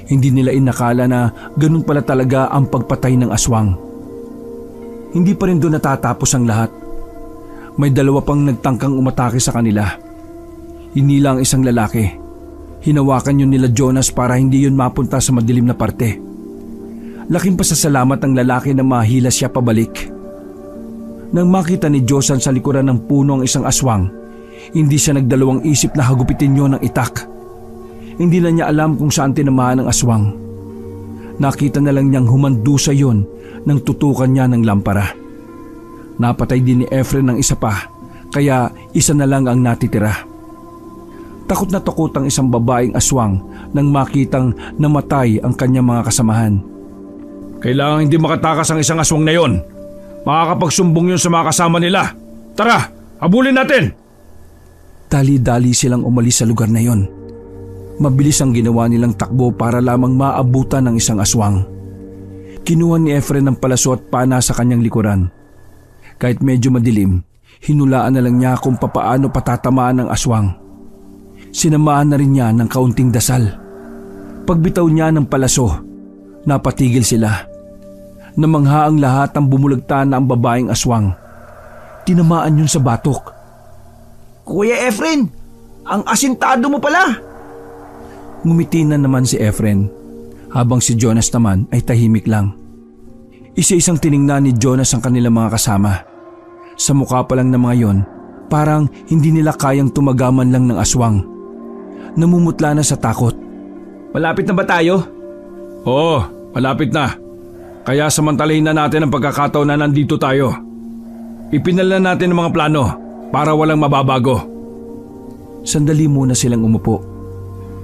Hindi nila inakala na ganun pala talaga ang pagpatay ng aswang. Hindi pa rin doon natatapos ang lahat. May dalawa pang nagtangkang umatake sa kanila. Hinila ang isang lalaki. Hinawakan yun nila Jonas para hindi yun mapunta sa madilim na parte. Laking pasasalamat ng lalaki na mahila siya pabalik. Nang makita ni Josan sa likuran ng puno ang isang aswang, hindi siya nagdalawang isip na hagupitin yun ng itak. Hindi na niya alam kung saan tinamaan ang aswang. Nakita na lang niyang humandusa yun nang tutukan niya ng lampara. Napatay din ni Efren ng isa pa, kaya isa na lang ang natitira. Takot na takot ang isang babaeng aswang nang makitang namatay ang kanyang mga kasamahan. Kailangan hindi makatakas ang isang aswang na yon. Makakapagsumbong yun sa mga kasama nila. Tara, habulin natin! Dali-dali silang umalis sa lugar na yon. Mabilis ang ginawa nilang takbo para lamang maabutan ng isang aswang. Kinuha ni Efren ng palaso at pana sa kanyang likuran. Kahit medyo madilim, hinulaan na lang niya kung papaano patatamaan ng aswang. Sinamahan na rin niya ng kaunting dasal. Pagbitaw niya ng palaso, napatigil sila. Namangha ang lahat ang bumulagta na ang babaeng aswang. Tinamaan yun sa batok. Kuya Efren, ang asintado mo pala! Ngumiti na naman si Efren, habang si Jonas naman ay tahimik lang. Isa-isang tiningnan ni Jonas ang kanilang mga kasama. Sa mukha pa lang ng mga yon, parang hindi nila kayang tumagaman lang ng aswang. Namumutla na sa takot. Malapit na ba tayo? Oo, malapit na. Kaya samantalahin na natin ang pagkakataon na nandito tayo. Ipinala natin ang mga plano para walang mababago. Sandali muna silang umupo.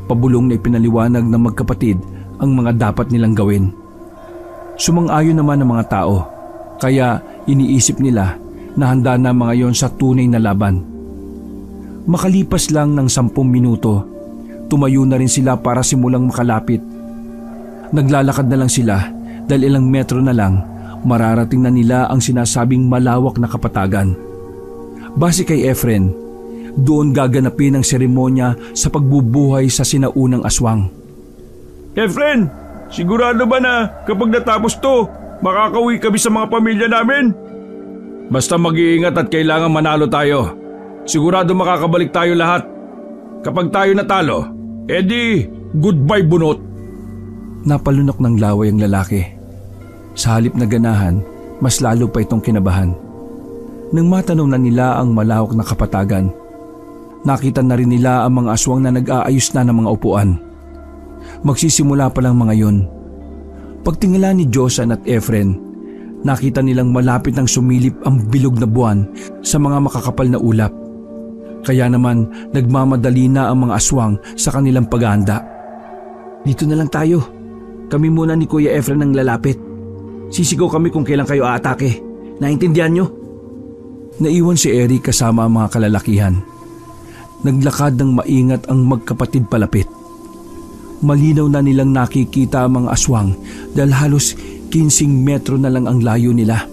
Pabulong na ipinaliwanag ng magkapatid ang mga dapat nilang gawin. Sumang-ayon naman ang mga tao, kaya iniisip nila na handa na mga yon sa tunay na laban. Makalipas lang ng 10 minuto, tumayo na rin sila para simulang makalapit. Naglalakad na lang sila dahil ilang metro na lang mararating na nila ang sinasabing malawak na kapatagan. Base kay Efren, doon gaganapin ang seremonya sa pagbubuhay sa sinaunang aswang. Efren, sigurado ba na kapag natapos to, makakauwi kami sa mga pamilya namin? Basta mag-iingat at kailangan manalo tayo. Sigurado makakabalik tayo lahat. Kapag tayo natalo, edi goodbye bunot. Napalunok ng laway ang lalaki. Sa halip na ganahan, mas lalo pa itong kinabahan. Nang matanong na nila ang malawak na kapatagan, nakita na rin nila ang mga aswang na nag-aayos na ng mga upuan. Magsisimula pa lang mga yon. Pagtingala ni Josan at Efren, nakita nilang malapit nang sumilip ang bilog na buwan sa mga makakapal na ulap. Kaya naman nagmamadali na ang mga aswang sa kanilang paghahanda. Dito na lang tayo. Kami muna ni Kuya Efren ang lalapit. Sisigaw kami kung kailan kayo aatake. Naintindihan nyo? Naiwan si Eric kasama ang mga kalalakihan. Naglakad ng maingat ang magkapatid palapit. Malinaw na nilang nakikita ang mga aswang dahil halos 15 metro na lang ang layo nila.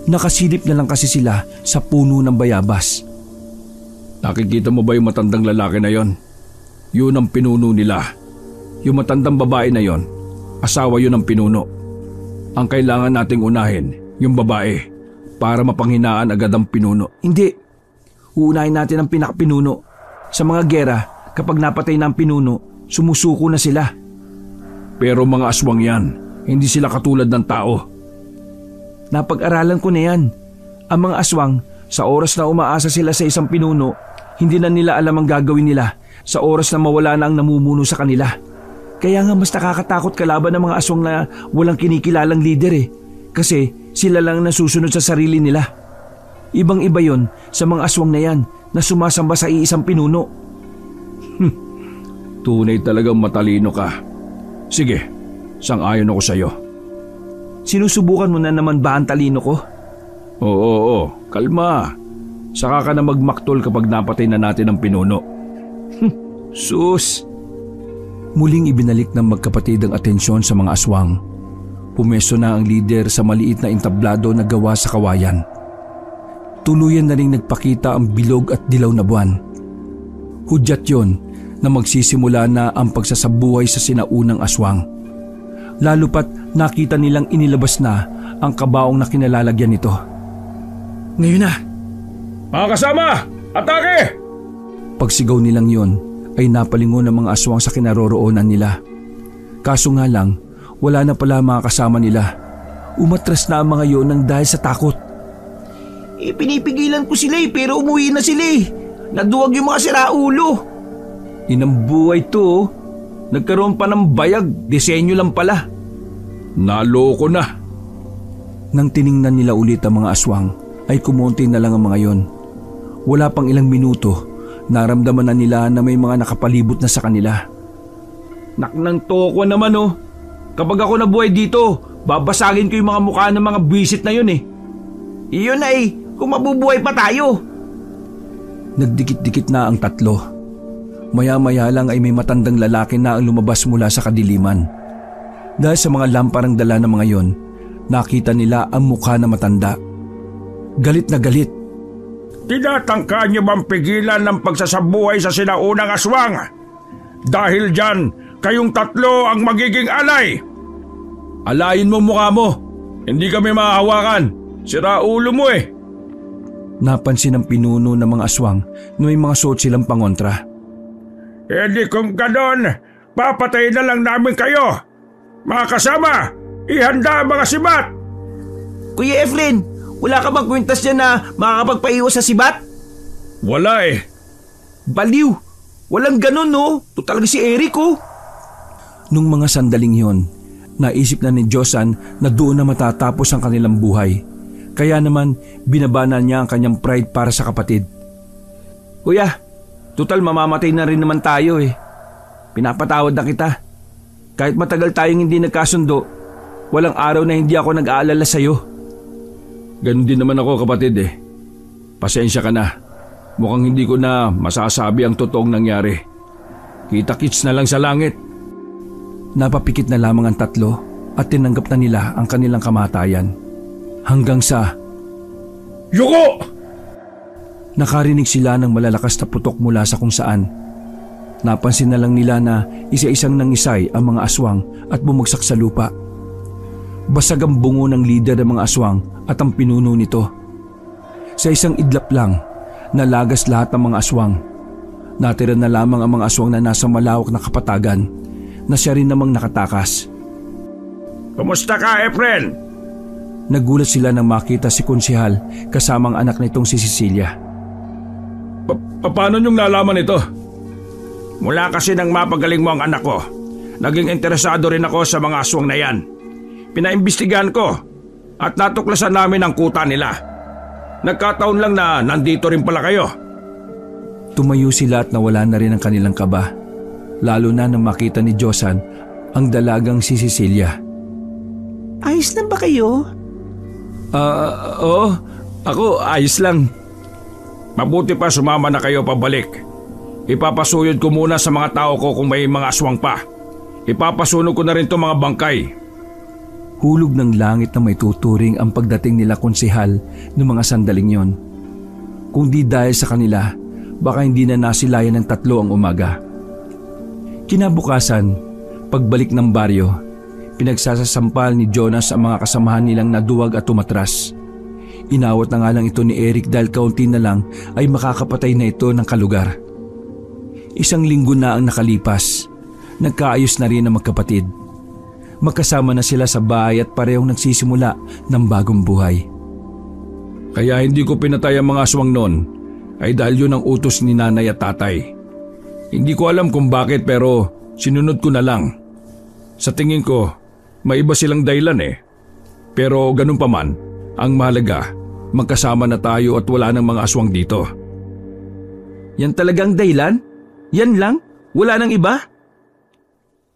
Nakasilip na lang kasi sila sa puno ng bayabas. Nakikita mo ba yung matandang lalaki na yon? Yun ang pinuno nila. Yung matandang babae na yon, asawa yun ang pinuno. Ang kailangan nating unahin, yung babae, para mapanghinaan agad ang pinuno. Hindi. Uunahin natin ang pinakapinuno. Sa mga gera, kapag napatay na ang pinuno, sumusuko na sila. Pero mga aswang yan, hindi sila katulad ng tao. Napag-aralan ko na yan. Ang mga aswang, sa oras na umaasa sila sa isang pinuno, hindi na nila alam ang gagawin nila sa oras na mawala na ang namumuno sa kanila. Kaya nga mas nakakatakot kalaban ng mga aswang na walang kinikilalang leader Kasi sila lang nasusunod sa sarili nila. Ibang-iba yon sa mga aswang na yan na sumasamba sa iisang pinuno. Tunay talagang matalino ka. Sige, sang-ayon ako sa'yo. Sinusubukan mo na naman ba ang talino ko? Oo, kalma. Saka ka na magmaktol kapag napatay na natin ang pinuno. Sus! Muling ibinalik ng magkapatid ang atensyon sa mga aswang. Pumesto na ang lider sa maliit na entablado na gawa sa kawayan. Tuluyan na ring nagpakita ang bilog at dilaw na buwan. Hudyat yon na magsisimula na ang pagsasabuhay sa sinaunang aswang. Lalo pat nakita nilang inilabas na ang kabaong na kinalalagyan nito. Ngayon na! Mga kasama! Atake! Pagsigaw nilang yon ay napalingon ng mga aswang sa kinaroroonan nila. Kaso nga lang, wala na pala mga kasama nila. Umatras na ang mga yon nang dahil sa takot. Pinipigilan ko sila pero umuwi na sila Naduwag yung mga siraulo. Inambuhay to. Nagkaroon pa ng bayag, disenyo lang pala. Naloko na. Nang tiningnan nila ulit ang mga aswang, ay kumonti na lang ang mga yon. Wala pang ilang minuto, naramdaman na nila na may mga nakapalibot na sa kanila. Naknang toko naman Kapag ako nabuhay dito, babasagin ko yung mga mukha ng mga bisit na yun Iyon na kung mabubuhay pa tayo. Nagdikit-dikit na ang tatlo. Maya-maya lang ay may matandang lalaki na ang lumabas mula sa kadiliman. Dahil sa mga lamparang dala ng mga yon, nakita nila ang mukha na matanda. Galit na galit. Tinatangka niyo bang pigilan ng pagsasabuhay sa sinaunang aswang? Dahil dyan, kayong tatlo ang magiging alay. Alayin mo mukha mo. Hindi kami mahahawakan. Sira ulo mo Napansin ng pinuno ng mga aswang na may mga suot silang pangontra. Di kung ganon, papatayin na lang namin kayo. Mga kasama, ihanda ang mga sibat. Kuya Efren, wala ka bang kwintas dyan na makakapagpaiwas sa sibat? Wala Baliw, walang ganon Ito talaga si Eric Nung mga sandaling yon, naisip na ni Josan na doon na matatapos ang kanilang buhay. Kaya naman binabanan niya ang kanyang pride para sa kapatid. Kuya, tutal mamamatay na rin naman tayo Pinapatawad na kita. Kahit matagal tayong hindi nagkasundo, walang araw na hindi ako nag-aalala sa'yo. Ganon din naman ako kapatid Pasensya ka na. Mukhang hindi ko na masasabi ang totoong nangyari. Kita-kits na lang sa langit. Napapikit na lamang ang tatlo at tinanggap na nila ang kanilang kamatayan. Hanggang sa... Yuko! Nakarinig sila ng malalakas na putok mula sa kung saan. Napansin na lang nila na isa-isang nangisay ang mga aswang at bumagsak sa lupa. Basag ang bungo ng lider ng mga aswang at ang pinuno nito. Sa isang idlap lang, nalagas lahat ng mga aswang. Natira na lamang ang mga aswang na nasa malawak na kapatagan na siya rin namang nakatakas. Kumusta ka, Efren? Nagulat sila nang makita si Konsehal kasamang anak nitong si Cecilia. Paano niyong nalaman ito? Mula kasi nang mapagaling mo ang anak ko, naging interesado rin ako sa mga aswang na yan. Pinaimbestigahan ko at natuklasan namin ang kuta nila. Nagkataon lang na nandito rin pala kayo. Tumayo sila at nawala na rin ang kanilang kaba. Lalo na nang makita ni Josan ang dalagang si Cecilia. Ayos na ba kayo? Oo. Ako, ayos lang. Mabuti pa sumama na kayo pabalik. Ipapasuyod ko muna sa mga tao ko kung may mga aswang pa. Ipapasunog ko na rin itong mga bangkay. Hulog ng langit na may tuturing ang pagdating nila Konsehal noong mga sandaling yon. Kung di dahil sa kanila, baka hindi na nasilayan ng tatlo ang umaga. Kinabukasan, pagbalik ng baryo, pinagsasasampal ni Jonas ang mga kasamahan nilang naduwag at tumatras. Inawat na nga lang ito ni Eric dahil kaunti na lang ay makakapatay na ito ng kalugar. Isang linggo na ang nakalipas. Nagkaayos na rin ang magkapatid. Magkasama na sila sa bahay at parehong nagsisimula ng bagong buhay. Kaya hindi ko pinatay ang mga aswang noon ay dahil yun ang utos ni nanay at tatay. Hindi ko alam kung bakit pero sinunod ko na lang. Sa tingin ko, may iba silang dahilan Pero ganun pa man, ang mahalaga, magkasama na tayo at wala nang mga aswang dito. Yan talagang dahilan? Yan lang? Wala nang iba?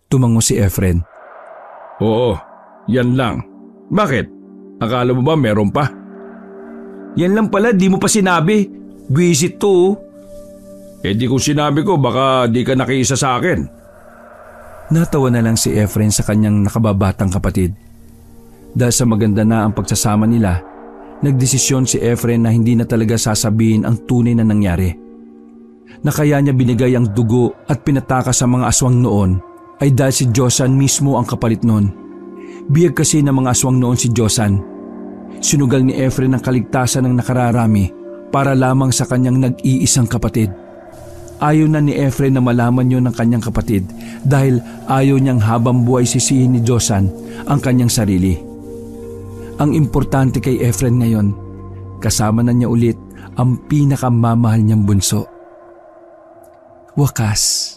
Tumango si Efren. Oo, yan lang. Bakit? Akala mo ba meron pa? Yan lang pala, di mo pa sinabi. Visit to. Eh di kung sinabi ko baka di ka nakiisa sa akin. Natawa na lang si Efren sa kanyang nakababatang kapatid. Dahil sa maganda na ang pagsasama nila, nagdesisyon si Efren na hindi na talaga sasabihin ang tunay na nangyari. Na kaya niya binigay ang dugo at pinataka sa mga aswang noon ay dahil si Josan mismo ang kapalit noon. Biyag kasi ng mga aswang noon si Josan. Sinugal ni Efren ang kaligtasan ng nakararami para lamang sa kanyang nag-iisang kapatid. Ayaw na ni Efren na malaman yon ng kanyang kapatid dahil ayaw niyang habang buhay sisihin ni Josan ang kanyang sarili. Ang importante kay Efren ngayon, kasama na niya ulit ang pinakamamahal niyang bunso. Wakas,